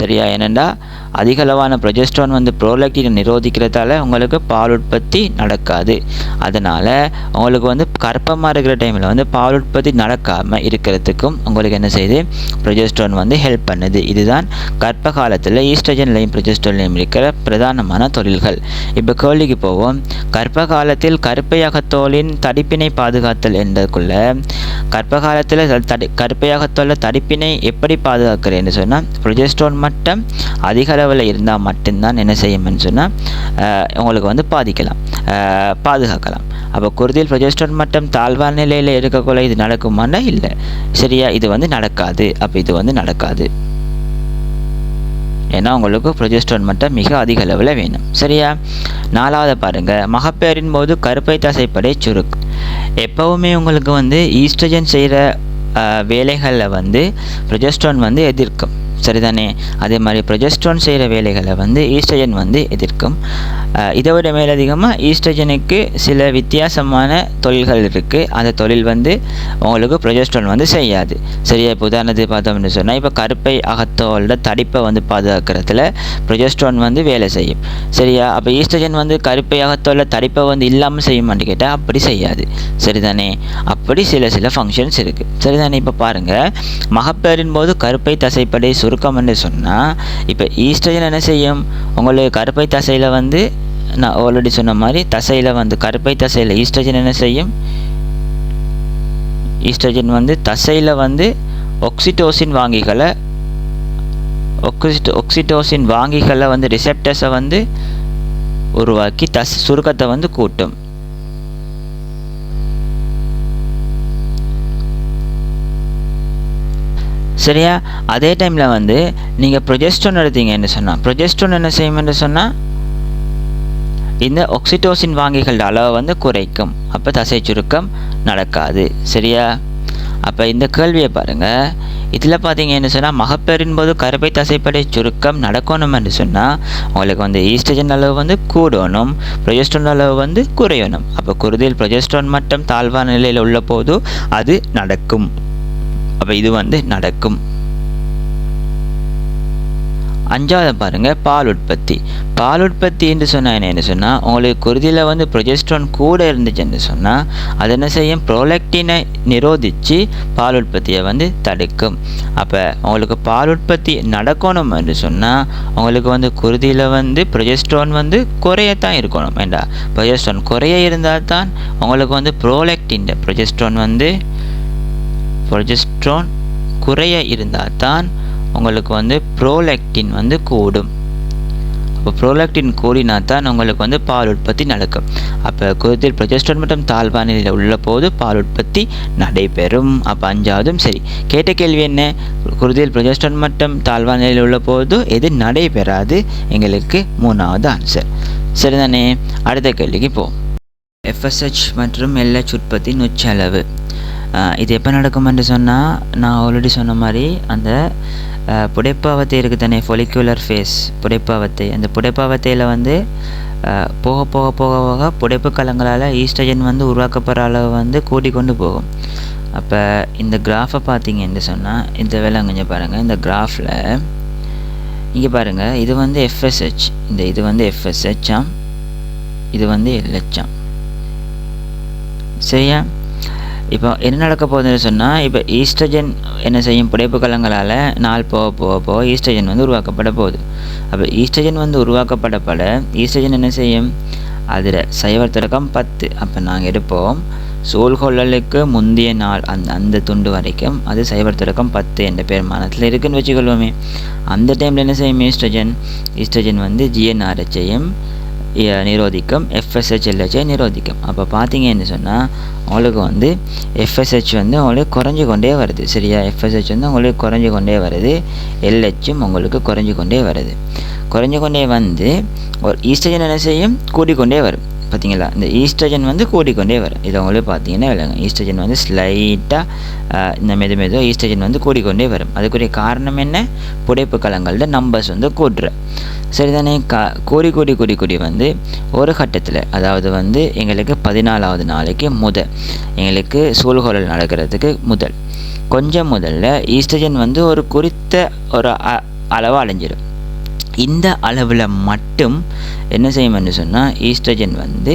சரியா? ஏனெண்டா அதிக அளவான ப்ரொஜெஸ்ட்ரான் வந்து ப்ரோலெக்டினை நிரோதிக்கிறதால உங்களுக்கு பால் உற்பத்தி நடக்காது. அதனால் உங்களுக்கு வந்து கர்ப்பமாக இருக்கிற டைமில் வந்து பால் உற்பத்தி நடக்காமல் இருக்கிறதுக்கும் உங்களுக்கு என்ன செய்யுது? ப்ரொஜெஸ்ட்ரான் வந்து ஹெல்ப் பண்ணுது. இதுதான் கர்ப்ப காலத்தில் ஈஸ்ட்ரஜன்லையும் ப்ரொஜெஸ்ட்ரான்லையும் இருக்கிற பிரதானமான தொழில்கள். இப்போ கேள்விக்கு போவோம். கர்ப்ப காலத்தில் கருப்பையகத்தோலின் தடிப்பினை பாதுகாத்தல் என்றதுக்குள்ள கர்ப்ப காலத்தில் கருப்பையகத்தோலில் தடிப்பினை எப்படி பாதுகாக்கிறேன்னு சொன்னால் ப்ரொஜெஸ்ட்ரான் மட்டம் அதிக அளவில் இருந்தால் மட்டும்தான் என்ன செய்யும்னு சொன்னால் உங்களுக்கு வந்து பாதுகாக்கலாம். அப்போ குருதியில் ப்ரொஜெஸ்ட்ரான் மட்டம் தாழ்வான நிலையில் இருக்கக்குள்ள இது நடக்குமானா இல்லை. சரியா? இது வந்து நடக்காது. அப்போ இது வந்து நடக்காது. ஏன்னா உங்களுக்கு ப்ரொஜெஸ்ட்ரான் மட்டம் மிக அதிக அளவில் வேணும். சரியா? நாலாவது பாருங்கள். மகப்பேறின் போது கருப்பை தசைப்படை சுருக்கு. எப்போவுமே உங்களுக்கு வந்து ஈஸ்ட்ரஜன் செய்கிற வேலைகளில் வந்து ப்ரொஜெஸ்ட்ரான் வந்து எதிர்க்கும். சரிதானே. அதே மாதிரி ப்ரொஜெஸ்ட்ரான் செய்கிற வேலைகளை வந்து ஈஸ்ட்ரஜன் வந்து எதிர்க்கும். இதை விட மேலதிகமாக ஈஸ்ட்ரஜனுக்கு சில வித்தியாசமான தொழில்கள் இருக்குது. அந்த தொழில் வந்து உங்களுக்கு ப்ரொஜெஸ்ட்ரான் வந்து செய்யாது. சரியா, இப்போ உதாரணத்துக்கு பார்த்தோம்னு சொன்னால், இப்போ கருப்பை அகத்தோலோட தடிப்பை வந்து பாதுகாக்கிறதுல ப்ரொஜெஸ்ட்ரான் வந்து வேலை செய்யும். சரியா, அப்போ ஈஸ்ட்ரஜன் வந்து கருப்பை அகத்தோல தடிப்பை வந்து இல்லாமல் செய்யுமான்னு கேட்டால் அப்படி செய்யாது. சரிதானே, அப்படி சில ஃபங்க்ஷன்ஸ் இருக்குது. சரிதானே. இப்போ பாருங்கள், மகப்பேறின் போது கருப்பை தசைப்படை சுருக்கம் என்று சொன்னால், இப்போ ஈஸ்ட்ரஜன் என்ன செய்யும், உங்களுக்கு கருப்பை தசையில் வந்து நான் ஆல்ரெடி சொன்ன மாதிரி தசையில் வந்து கருப்பை தசையில் ஈஸ்ட்ரஜன் என்ன செய்யும், ஈஸ்ட்ரஜன் வந்து தசையில் வந்து ஒக்சிட்டோசின் வாங்கிகளை வந்து ரிசெப்டர்ஸை வந்து உருவாக்கி சுருக்கத்தை வந்து கூட்டும். சரியா, அதே டைமில் வந்து நீங்கள் ப்ரொஜெஸ்ட்ரான் எடுத்தீங்கன்னு சொன்னால், ப்ரொஜெஸ்ட்ரான் என்ன செய்யும்னு சொன்னால் இந்த ஒக்சிட்டோசின் வாங்கிகளோட அளவை வந்து குறைக்கும். அப்போ தசை சுருக்கம் நடக்காது. சரியா, அப்போ இந்த கேள்வியை பாருங்கள். இதில் பார்த்தீங்கன்னு சொன்னால், மகப்பேறின் போது கருப்பை தசைப்படை சுருக்கம் நடக்கணும்னு சொன்னால் உங்களுக்கு வந்து ஈஸ்ட்ரஜன் அளவு வந்து கூடணும், ப்ரொஜெஸ்ட்ரான் அளவு வந்து குறையணும். அப்போ குருதியில் ப்ரொஜெஸ்ட்ரான் மட்டம் தாழ்வான நிலையில் உள்ள போது அது நடக்கும். அப்போ இது வந்து நடக்கும். அஞ்சாவது பாருங்கள், பால் உற்பத்தி என்று சொன்னால் என்னென்னு சொன்னால், உங்களுக்கு குருதியில் வந்து ப்ரொஜெஸ்ட்ரான் கூட இருந்துச்சுன்னு சொன்னால் அது என்ன செய்யும், ப்ரோலக்டினை நிரோதித்து பால் உற்பத்தியை வந்து தடுக்கும். அப்போ உங்களுக்கு பால் உற்பத்தி நடக்கணும் என்று சொன்னால் உங்களுக்கு வந்து குருதியில் வந்து ப்ரொஜெஸ்ட்ரான் வந்து குறையத்தான் இருக்கணும். ஏண்டா ப்ரொஜெஸ்ட்ரான் குறைய இருந்தால் தான் உங்களுக்கு வந்து ப்ரொஜெஸ்ட்ரான் குறைய இருந்தால் தான் உங்களுக்கு வந்து ப்ரோலக்டின் வந்து கூடும். அப்போ ப்ரோலக்டின் கூடினா தான் உங்களுக்கு வந்து பால் உற்பத்தி நடக்கும். அப்போ குருதியில் ப்ரொஜெஸ்ட்ரான் மற்றும் தாழ்வான நிலையில் உள்ள போது பால் உற்பத்தி நடைபெறும். அப்போ அஞ்சாவதும் சரி. கேட்ட கேள்வி என்ன, குருதியில் ப்ரொஜெஸ்ட்ரான் மற்றும் தாழ்வான நிலையில் உள்ள போது எது நடைபெறாது, எங்களுக்கு மூணாவது ஆன்சர். சரிதானே. அடுத்த கேள்விக்கு போவோம். FSH மற்றும் LH உற்பத்தியின் உச்ச அளவு இது எப்போ நடக்கும்னு சொன்னால், நான் ஆல்ரெடி சொன்ன மாதிரி அந்த புடைப்பாவத்தை இருக்குது தானே, ஃபொலிகுலர் ஃபேஸ் புடைப்பாவத்தை. அந்த புடைப்பாவத்தையில் வந்து போக போக போக போக புடைப்பு கலங்களால் ஈஸ்ட்ரஜன் வந்து உருவாக்கப்படுற அளவு வந்து கூட்டிக்கொண்டு போகும். அப்போ இந்த கிராஃபை பார்த்தீங்கன்னு சொன்னால், இந்த வேலை கொஞ்சம் பாருங்கள். இந்த கிராஃபில் இங்கே பாருங்கள், இது வந்து FSH, இது வந்து FSH ஆம், இது வந்து LH ஆம். சரியா, இப்போ என்ன நடக்க போகுதுன்னு சொன்னால், இப்போ ஈஸ்ட்ரஜன் என்ன செய்யும், புடைப்பு கலங்களால் நாள் போக போக போக ஈஸ்ட்ரஜன் வந்து உருவாக்கப்பட போகுது. அப்போ ஈஸ்ட்ரஜன் வந்து உருவாக்கப்படப்பட ஈஸ்ட்ரஜன் என்ன செய்யும், அதில் சைவர்த்தடக்கம் 10. அப்போ நாங்கள் எடுப்போம் சூழ்கொள்ளலுக்கு முந்தைய நாள் அந்த துண்டு வரைக்கும் அது சைவர்த்தடக்கம் 10 என்ற பெருமானத்தில் இருக்குன்னு வச்சுக்கொள்வோமே. அந்த டைமில் என்ன செய்யும், ஈஸ்ட்ரஜன் வந்து GnRHஐயும் நிரோதிக்கும், FSH LH நிரோதிக்கும். அப்போ பார்த்தீங்கன்னு சொன்னால் உங்களுக்கு வந்து FSH வந்து உங்களுக்கு குறைஞ்சு கொண்டே வருது. சரியா, FSH வந்து உங்களுக்கு குறைஞ்சு கொண்டே வருது, LHம் உங்களுக்கு குறைஞ்சு கொண்டே வருது. குறைஞ்சு கொண்டே வந்து ஒரு ஈஸ்ட்ரஜன் என்ன செய்யும், கூடிக்கொண்டே வரும். பார்த்தீங்களா, இந்த ஈஸ்ட்ரஜன் வந்து கூடிக்கொண்டே வரும். இதை உங்களுக்கு பார்த்தீங்கன்னா விளங்கும். ஈஸ்ட்ரஜன் வந்து ஸ்லைட்டாக இந்த மெதுவாக ஈஸ்ட்ரஜன் வந்து கூடிக்கொண்டே வரும். அதுக்குரிய காரணம் என்ன, புடைப்பு கலங்களோட நம்பர்ஸ் வந்து கூடுற. சரிதானே. கூடி வந்து ஒரு கட்டத்தில், அதாவது வந்து எங்களுக்கு 14வது நாளைக்கு எங்களுக்கு சூழ்கொள்ளல் நடக்கிறதுக்கு கொஞ்சம் முதல்ல ஈஸ்ட்ரஜன் வந்து ஒரு குறித்த ஒரு அளவு அடைஞ்சிடும். இந்த அளவில் மட்டும் என்ன செய்யும்னு சொன்னால், ஈஸ்ட்ரஜன் வந்து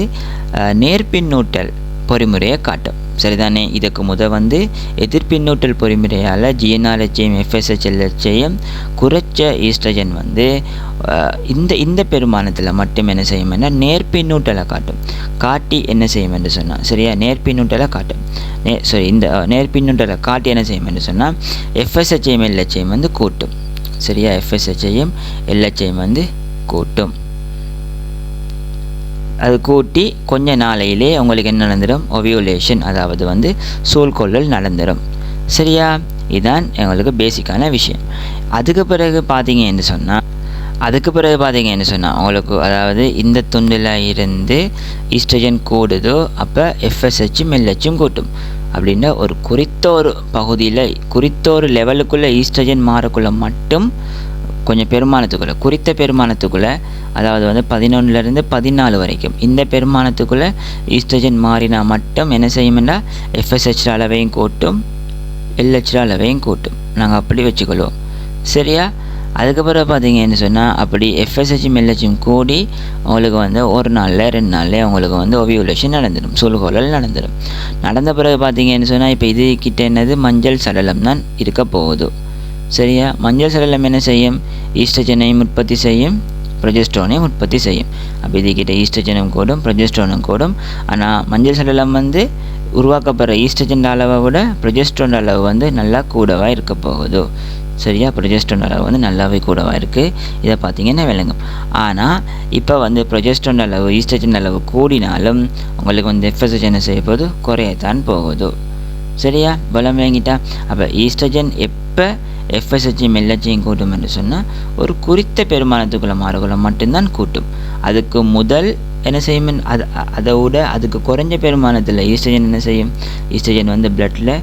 நேர்பின்னூட்டல் பொறிமுறையை காட்டும். சரிதானே. இதுக்கு வந்து எதிர்பின்னூட்டல் பொறிமுறையால் GnRHஐயும் FSH LHஐயும் குறைச்ச ஈஸ்ட்ரஜன் வந்து இந்த பெருமானத்தில் மட்டும் என்ன செய்யும்னா நேர்பின்னூட்டலை காட்டி என்ன செய்யும் என்று சொன்னால், சரியா, நேர்பின்னூட்டலை காட்டும். இந்த நேர்பின்னூட்டலை காட்டி என்ன செய்யும் என்று சொன்னால் FSHஐயும் LHஐயும் வந்து கூட்டும். சரியா, FSHஐயும் LHஐயும் வந்து கூட்டும். அது கூட்டி கொஞ்ச நாளையிலே உங்களுக்கு என்ன நடந்துடும், ஓவியுலேஷன், அதாவது வந்து சூழ்கொள்ளல் நடந்துடும். சரியா, இதுதான் எங்களுக்கு பேசிக்கான விஷயம். அதுக்கு பிறகு பார்த்தீங்கன்னு சொன்னால் உங்களுக்கு அதாவது இந்த துண்டில் இருந்து ஈஸ்ட்ரஜன் கூடுதோ அப்போ FSHம் LHம் கூட்டும். அப்படின்ற ஒரு குறித்த ஒரு பகுதியில் குறித்த ஒரு லெவலுக்குள்ளே ஈஸ்ட்ரஜன் மாறக்குள்ள மட்டும் கொஞ்சம் பெருமானத்துக்குள்ளே குறித்த பெருமானத்துக்குள்ளே, அதாவது வந்து 11லேருந்து 14 வரைக்கும் இந்த பெருமானத்துக்குள்ளே ஈஸ்ட்ரஜன் மாறினா மட்டும் என்ன செய்யும்னா FSH அளவையும் கூட்டும், LH அளவையும் கூட்டும். நாங்கள் அப்படி வச்சுக்கொள்வோம். சரியா? அதுக்கப்புறம் பார்த்தீங்கன்னு சொன்னால் அப்படி FSHம் LHம் கூடி உங்களுக்கு வந்து ஒரு நாளில் 2 நாளில் உங்களுக்கு வந்து ஓவியுலேஷன் நடந்துடும், சூழ்கோளல் நடந்துடும். நடந்த பிறகு பார்த்தீங்கன்னு சொன்னால் இப்போ இது கிட்ட என்னது மஞ்சள் சடலம் தான் இருக்க போகுது. சரியா? மஞ்சள் சடலம் என்ன செய்யும்? ஈஸ்ட்ரஜனையும் உற்பத்தி செய்யும், ப்ரொஜெஸ்ட்ரானையும் உற்பத்தி செய்யும். அப்போ இதுக்கிட்ட ஈஸ்ட்ரஜனும் கூடும், ப்ரொஜெஸ்ட்ரானும் கூடும். ஆனால் மஞ்சள் சடலம் வந்து உருவாக்கப்படுற ஈஸ்ட்ரஜன் அளவை விட ப்ரொஜெஸ்ட்ரான் அளவு வந்து நல்லா கூடவாக இருக்க போகுது. சரியா? ப்ரொஜெஸ்ட்ரான் அளவு வந்து நல்லாவே கூடவாக இருக்குது. இதை பார்த்தீங்கன்னா விளங்கும். ஆனால் இப்போ வந்து ப்ரொஜெஸ்ட்ரான் அளவு ஈஸ்ட்ரஜன் அளவு கூடினாலும் உங்களுக்கு வந்து FSH என்ன செய்ய போகுது? குறையத்தான் போகுது. சரியா? பலம் வாங்கிட்டா. அப்போ ஈஸ்ட்ரஜன் எப்போ FSHம் LHையும் கூட்டும் என்று சொன்னால் ஒரு குறித்த பெருமானத்துக்குள்ள மாறுகளை மட்டும்தான் கூட்டும். அதுக்கு முதல் என்ன செய்யும்? அதை விட அதுக்கு குறைஞ்ச பெருமானத்தில் ஈஸ்ட்ரஜன் என்ன செய்யும்? ஈஸ்ட்ரஜன் வந்து பிளட்டில்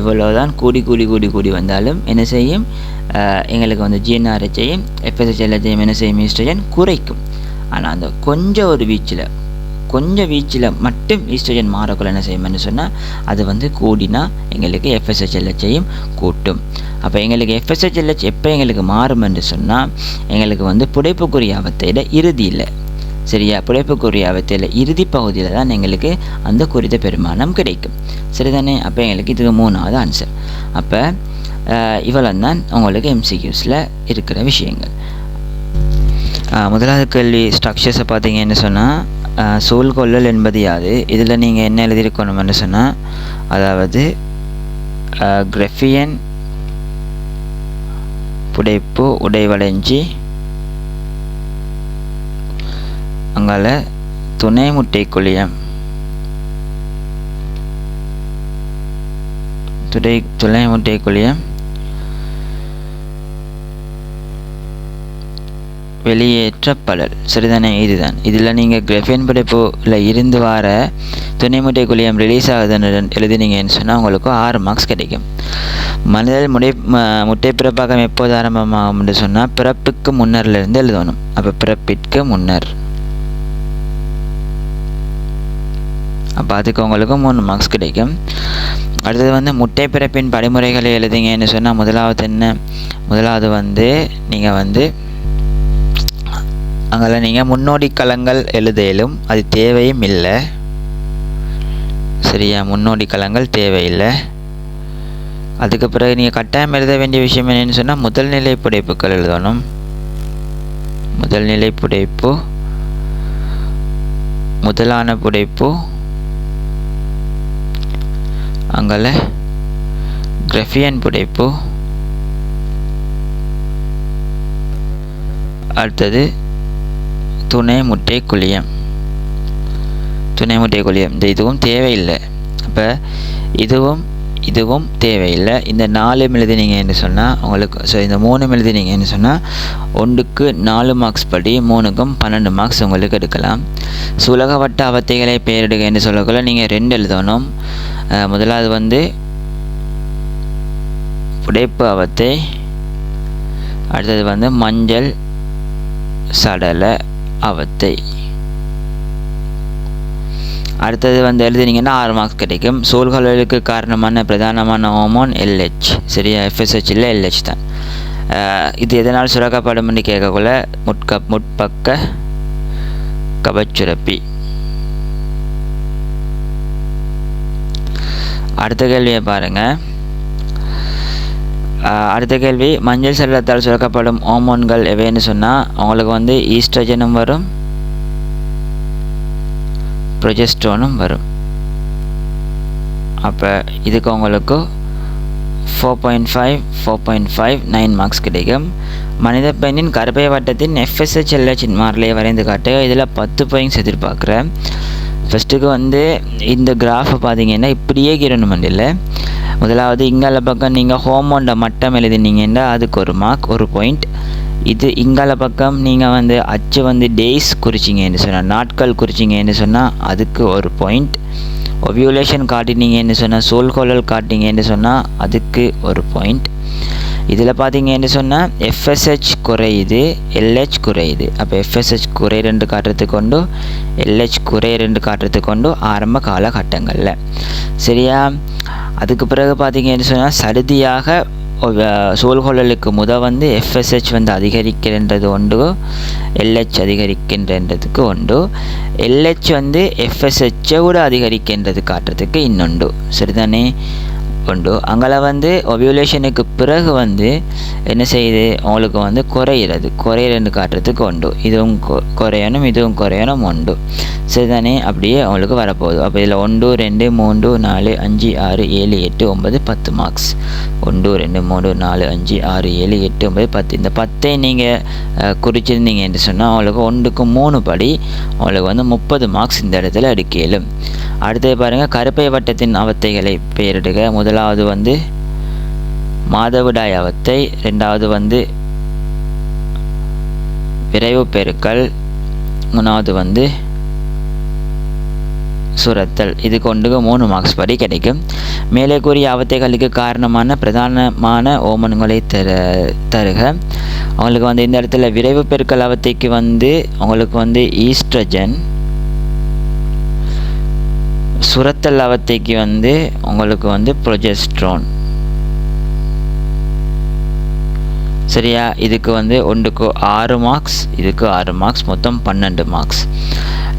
எவ்வளோதான் கூடி வந்தாலும் என்ன செய்யும்? எங்களுக்கு வந்து GnRHையும் FSH LHையும் என்ன செய்யும்? ஈஸ்ட்ரஜன் குறைக்கும். ஆனால் அந்த கொஞ்சம் வீச்சில் மட்டும் ஈஸ்ட்ரஜன் மாறக்குள்ள என்ன செய்யும்னு சொன்னால் அது வந்து கூடினா எங்களுக்கு FSH LHையும் கூட்டும். அப்போ எங்களுக்கு FSH LH எப்போ எங்களுக்கு மாறும் என்று சொன்னால் எங்களுக்கு வந்து புடைப்புக்குரிய அவத்தையில் இறுதியில், சரியா? புடைப்புக்குரிய அவத்தையில் இறுதி பகுதியில் தான் எங்களுக்கு அந்த குறித்த பெருமானம் கிடைக்கும். சரிதானே? அப்போ எங்களுக்கு இதுக்கு 3வது ஆன்சர். அப்போ இவ்வளோ தான் உங்களுக்கு MCQஸில் இருக்கிற விஷயங்கள். முதலாவது கேள்வி ஸ்ட்ரக்சர்ஸை பார்த்தீங்கன்னு சொன்னால் சூழ்கொள்ளல் என்பது யாது? இதில் நீங்கள் என்ன எழுதியிருக்கணும்னு சொன்னால் அதாவது கிராஃபியன் புடைப்பு உடைவடைஞ்சி அங்கால துணை முட்டை குழியம் துணை முட்டை குழியம் வெளியேற்றப்படல். சரிதானே? இதுதான். இதில் நீங்கள் கிராஃபியன் புடைப்பில் இருந்து வர துணை முட்டை குழியம் ரிலீஸ் ஆகுதுன்னு எழுதினீங்கன்னு சொன்னால் உங்களுக்கு 6 மார்க்ஸ் கிடைக்கும். மனிதர் முட்டை பிறப்பாக்கம் எப்போது ஆரம்பமாகும்னு சொன்னால் பிறப்புக்கு முன்னர்லேருந்து எழுதணும். அப்போ பிறப்பிற்கு முன்னர். அப்போ அதுக்கு உங்களுக்கு 3 மார்க்ஸ் கிடைக்கும். அடுத்தது வந்து முட்டை பிறப்பின் படிமுறைகளை எழுதிங்கன்னு சொன்னால் முதலாவது வந்து நீங்கள் வந்து அங்கே நீங்கள் முன்னோடி களங்கள் எழுதையிலும் அது தேவையும் இல்லை. சரியா? முன்னோடி களங்கள் தேவையில்லை. அதுக்கு பிறகு நீங்கள் கட்டாயம் எழுத வேண்டிய விஷயம் என்னன்னு சொன்னால் முதல்நிலை புடைப்புகள் எழுதணும். முதல்நிலை புடைப்பு, முதலான புடைப்பு, அங்கே கிராஃபியன் புடைப்பு, அடுத்தது துணை முட்டை குழியம். இந்த இதுவும் தேவையில்லை. அப்போ இதுவும் தேவையில்லை. இந்த 4 எழுதினீங்கன்னு சொன்னால் உங்களுக்கு இந்த 3 எழுதினீங்கன்னு சொன்னால் 1க்கு 4 மார்க்ஸ் படி 3க்கும் 12 மார்க்ஸ் உங்களுக்கு எடுக்கலாம். சுலக வட்ட அவத்தைகளை பெயரிடுகன்னு சொல்லக்குள்ள நீங்கள் 2 எழுதணும். முதலாவது வந்து புடைப்பு அவத்தை, அடுத்தது வந்து மஞ்சள் சடல அவத்தை. அடுத்தது வந்து எழுதினீங்கன்னா 6 மார்க்ஸ் கிடைக்கும். சூழ்கொள்ளலுக்கு காரணமான பிரதானமான ஹார்மோன் LH. சரியா? FSH இல்லை, LH தான். இது எதனால் சுரக்கப்படும் கேட்கக்குள்ள முற்பக்க கபச்சுரப்பி. அடுத்த கேள்வியை பாருங்கள். அடுத்த கேள்வி மஞ்சள் சடலத்தால் சுரக்கப்படும் ஹார்மோன்கள் எவைன்னு சொன்னால் உங்களுக்கு வந்து ஈஸ்ட்ரஜனும் வரும், ப்ரொஜெஸ்ட்ரானும் வரும். அப்போ இதுக்கு உங்களுக்கு 4.5 9 மார்க்ஸ் கிடைக்கும். மனித பெண்ணின் கருப்பை வட்டத்தின் FSH LH மாறிலையை வரைந்து காட்டுக. இதில் 10 பாயிண்ட்ஸ் எதிர்பார்க்குறேன். ஃபஸ்ட்டுக்கு வந்து இந்த கிராஃபை பார்த்தீங்கன்னா இப்படியே கிரணுமெண்ட் இல்லை. முதலாவது இங்கால பக்கம் நீங்கள் ஹோமோண்ட மட்டம் எழுதினீங்கன்னா அதுக்கு 1 மார்க் 1 பாயிண்ட். இது இங்கால பக்கம் நீங்கள் வந்து அச்சு வந்து டேஸ் குறிச்சிங்கன்னு சொன்னால் நாட்கள் குறிச்சிங்கன்னு சொன்னால் அதுக்கு 1 பாயிண்ட். ஒவியூலேஷன் காட்டினீங்கன்னு சொன்னால் சோல்கோலல் காட்டினீங்கன்னு சொன்னால் அதுக்கு ஒரு பாயிண்ட். இதில் பார்த்தீங்கன்னு சொன்னால் எஃப்எஸ்ஹெச் குறையுது, எல்ஹெச் குறையுது. அப்போ எஃப்எஸ்ஹெச் குறையிறண்டு காட்டுறது கொண்டு எல்ஹெச் குறையிறண்டு காட்டுறது கொண்டு ஆரம்ப காலகட்டங்களில். சரியா? அதுக்கு பிறகு பார்த்தீங்கன்னு சொன்னால் சடுதியாக சோல்கோலலுக்கு வந்து எஃப்எஸ்ஹெச் வந்து அதிகரிக்கின்றது உண்டு, எல்ஹெச் அதிகரிக்கின்றதுக்கு உண்டு. எல்ஹெச் வந்து எஃப்எஸ்ஹெச்சை விட அதிகரிக்கின்றது காட்டுறதுக்கு இன்னொண்டு. சரிதானே? உண்டு. அங்கே வந்து ஒவியூலேஷனுக்கு பிறகு வந்து என்ன செய்யுது, அவங்களுக்கு வந்து குறையிறன்னு காட்டுறதுக்கு உண்டு. இதுவும் குறையணும், இதுவும் குறையணும் உண்டு. சரிதானே? அப்படியே அவங்களுக்கு வரப்போகுது. அப்போ இதில் 1 2 3 4 5 6 7 8 9 10 மார்க்ஸ். 1 2 3 4 5 6 7 8 9 10. இந்த 10ஐ நீங்கள் குறிச்சிருந்தீங்க என்று சொன்னால் அவங்களுக்கு 1க்கு 3 படி அவங்களுக்கு வந்து 30 மார்க்ஸ் இந்த இடத்துல எடுக்கலும். அடுத்தது பாருங்கள், கருப்பை வட்டத்தின் அவத்தைகளை பெயரிடுக. முதலாவது வந்து மாதவிடாய் அவத்தை, ரெண்டாவது வந்து விரைவு பெருக்கல், மூணாவது வந்து சுரத்தல். இது கொண்டு 3 மார்க்ஸ் படி கிடைக்கும். மேலே கூறிய அவத்தைகளுக்கு காரணமான பிரதானமான ஓமன்களை தருக. அவங்களுக்கு வந்து இந்த இடத்துல விரைவு பெருக்கல் அவத்தைக்கு வந்து அவங்களுக்கு வந்து ஈஸ்ட்ரஜன், சுரத்தல் அவத்தைக்கு வந்து உங்களுக்கு வந்து ப்ரொஜெஸ்ட்ரோன். சரியா? இதுக்கு வந்து 1க்கு 6 மார்க்ஸ், இதுக்கு 6 மார்க்ஸ், மொத்தம் 12 மார்க்ஸ்.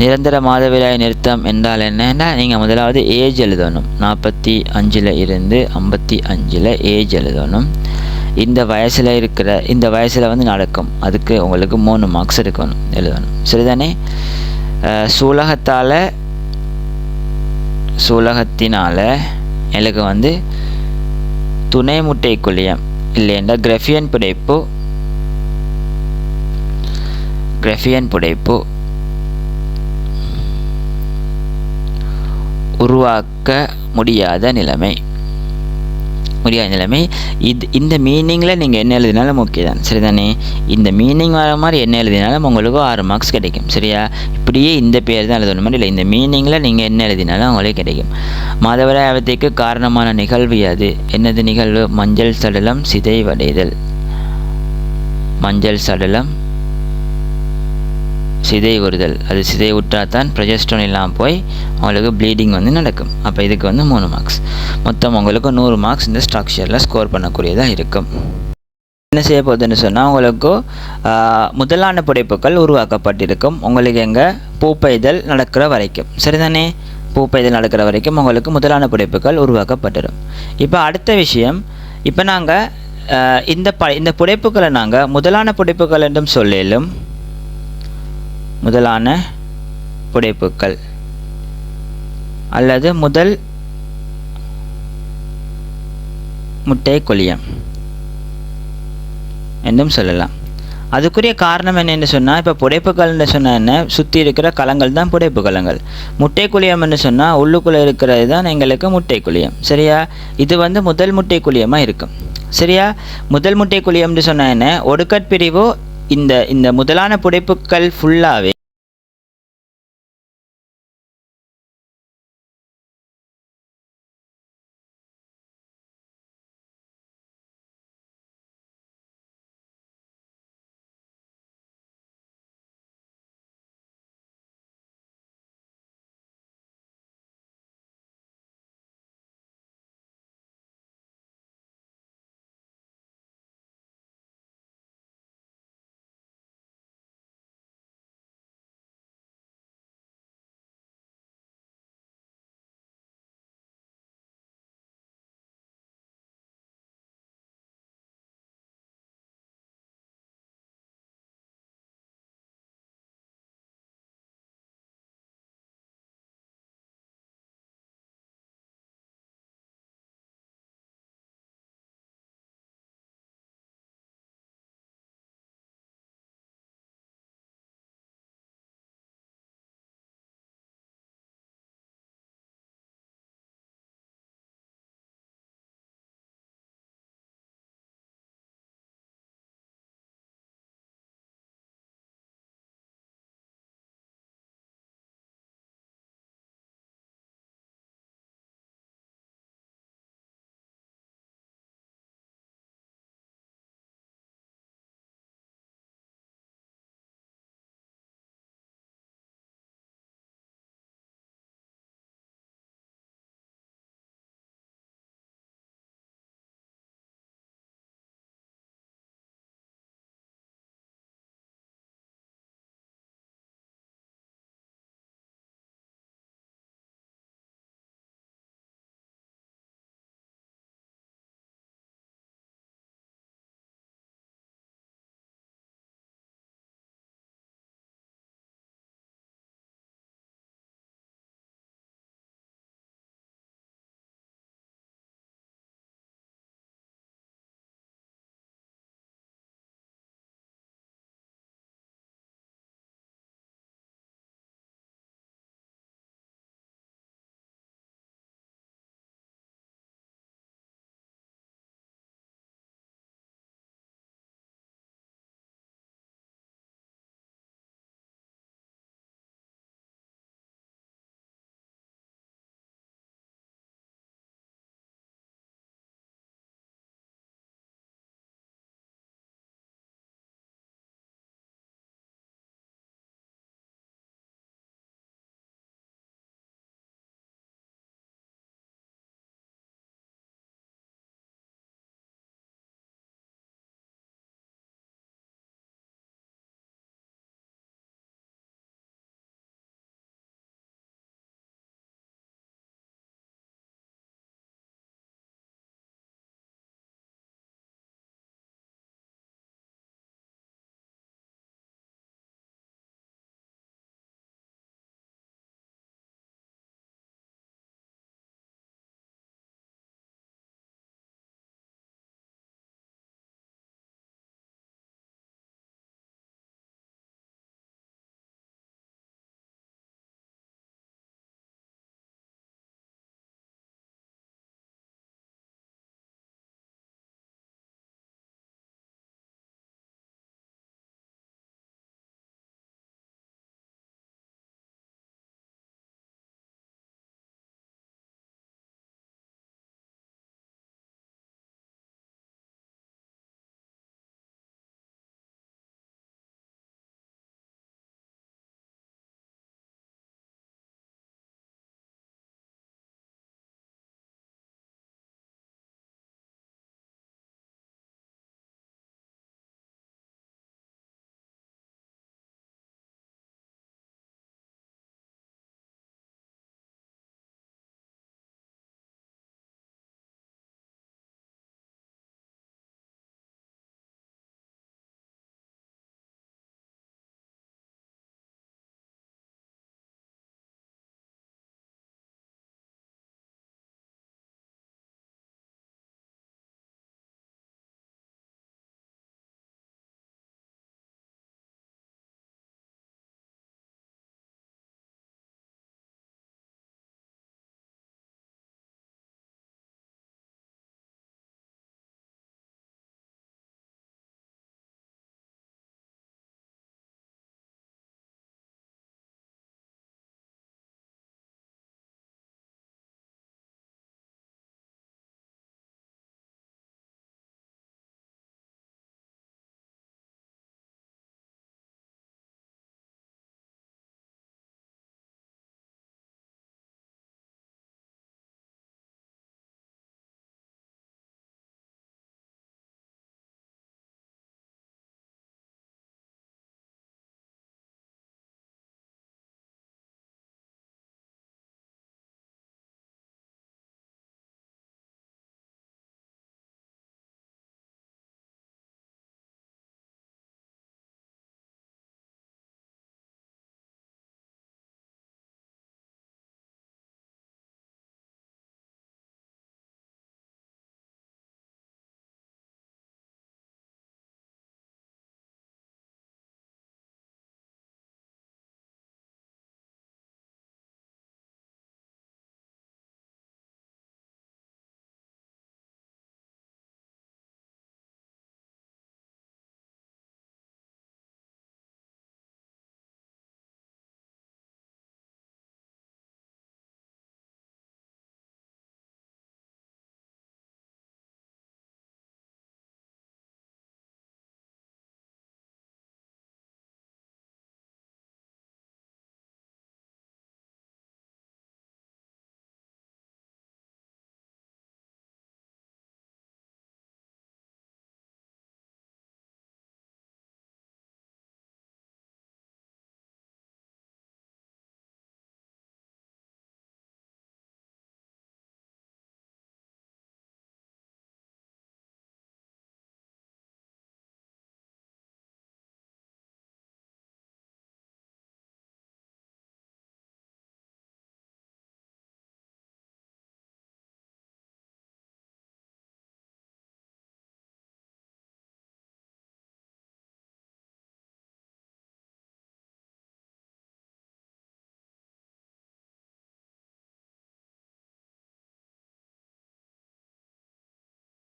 நிரந்தர மாதவிடாய் நிறுத்தம் என்றால் என்னன்னா, நீங்கள் முதலாவது ஏஜ் எழுதணும். 45 இருந்து 55 ஏஜ் எழுதணும். இந்த வயசில் வந்து நடக்கும். அதுக்கு உங்களுக்கு 3 மார்க்ஸ் எழுதணும். சரிதானே? சூலகத்தினால எனக்கு வந்து துணை முட்டை குழியம் இல்லைன்னா கிரஃபியன் புடைப்பு உருவாக்க முடியாத நிலைமை. இந்த மீனிங்கில் நீங்கள் என்ன எழுதினாலும் ஓகே தான். சரிதானே? இந்த மீனிங் வர மாதிரி என்ன எழுதினாலும் உங்களுக்கு 6 மார்க்ஸ் கிடைக்கும். சரியா? இப்படியே இந்த பேர் தான் எழுதணும் மாதிரி இல்லை, இந்த மீனிங்கில் நீங்கள் என்ன எழுதினாலும் உங்களுக்கு கிடைக்கும். மாதவிடாய் அவத்தைக்கு காரணமான நிகழ்வு அது என்னது நிகழ்வு? மஞ்சள் சடலம் சிதைவடைதல். மஞ்சள் சடலம் சிதைவுறுதல். அது சிதைவுற்றால் தான் ப்ரொஜெஸ்ட்ரோன் இல்லாமல் போய் அவங்களுக்கு ப்ளீடிங் வந்து நடக்கும். அப்போ இதுக்கு வந்து 3 மார்க்ஸ். மொத்தம் உங்களுக்கு 100 மார்க்ஸ் இந்த ஸ்ட்ரக்சரில் ஸ்கோர் பண்ணக்கூடியதாக இருக்கும். என்ன செய்ய போகுதுன்னு சொன்னால், உங்களுக்கு முதலான புடைப்புகள் உருவாக்கப்பட்டிருக்கும். உங்களுக்கு எங்கே பூப்பெய்தல் நடக்கிற வரைக்கும். சரிதானே? பூப்பெய்தல் நடக்கிற வரைக்கும் உங்களுக்கு முதலான புடைப்புகள் உருவாக்கப்பட்டிடும். இப்போ அடுத்த விஷயம், இப்போ நாங்கள் இந்த புடைப்புகளை நாங்கள் முதலான புடைப்புகள் என்றும் சொல்லிலும், முதலான புடைப்புகள் அல்லது முதல் முட்டை குழியம் என்றும் சொல்லலாம். அதுக்குரிய காரணம் என்னென்னு சொன்னால், இப்போ புடைப்புகள்னு சொன்னால் என்ன, சுற்றி இருக்கிற களங்கள் தான் புடைப்பு களங்கள். முட்டை குழியம்னு சொன்னால் உள்ளுக்குள்ளே இருக்கிறது தான் எங்களுக்கு முட்டை குழியம். சரியா? இது வந்து முதல் முட்டை குழியமாக இருக்கும். சரியா? முதல் முட்டை குழியம்னு சொன்னால் என்ன, ஒடுக்கட் பிரிவு இந்த முதலான புடைப்புகள் ஃபுல்லாகவே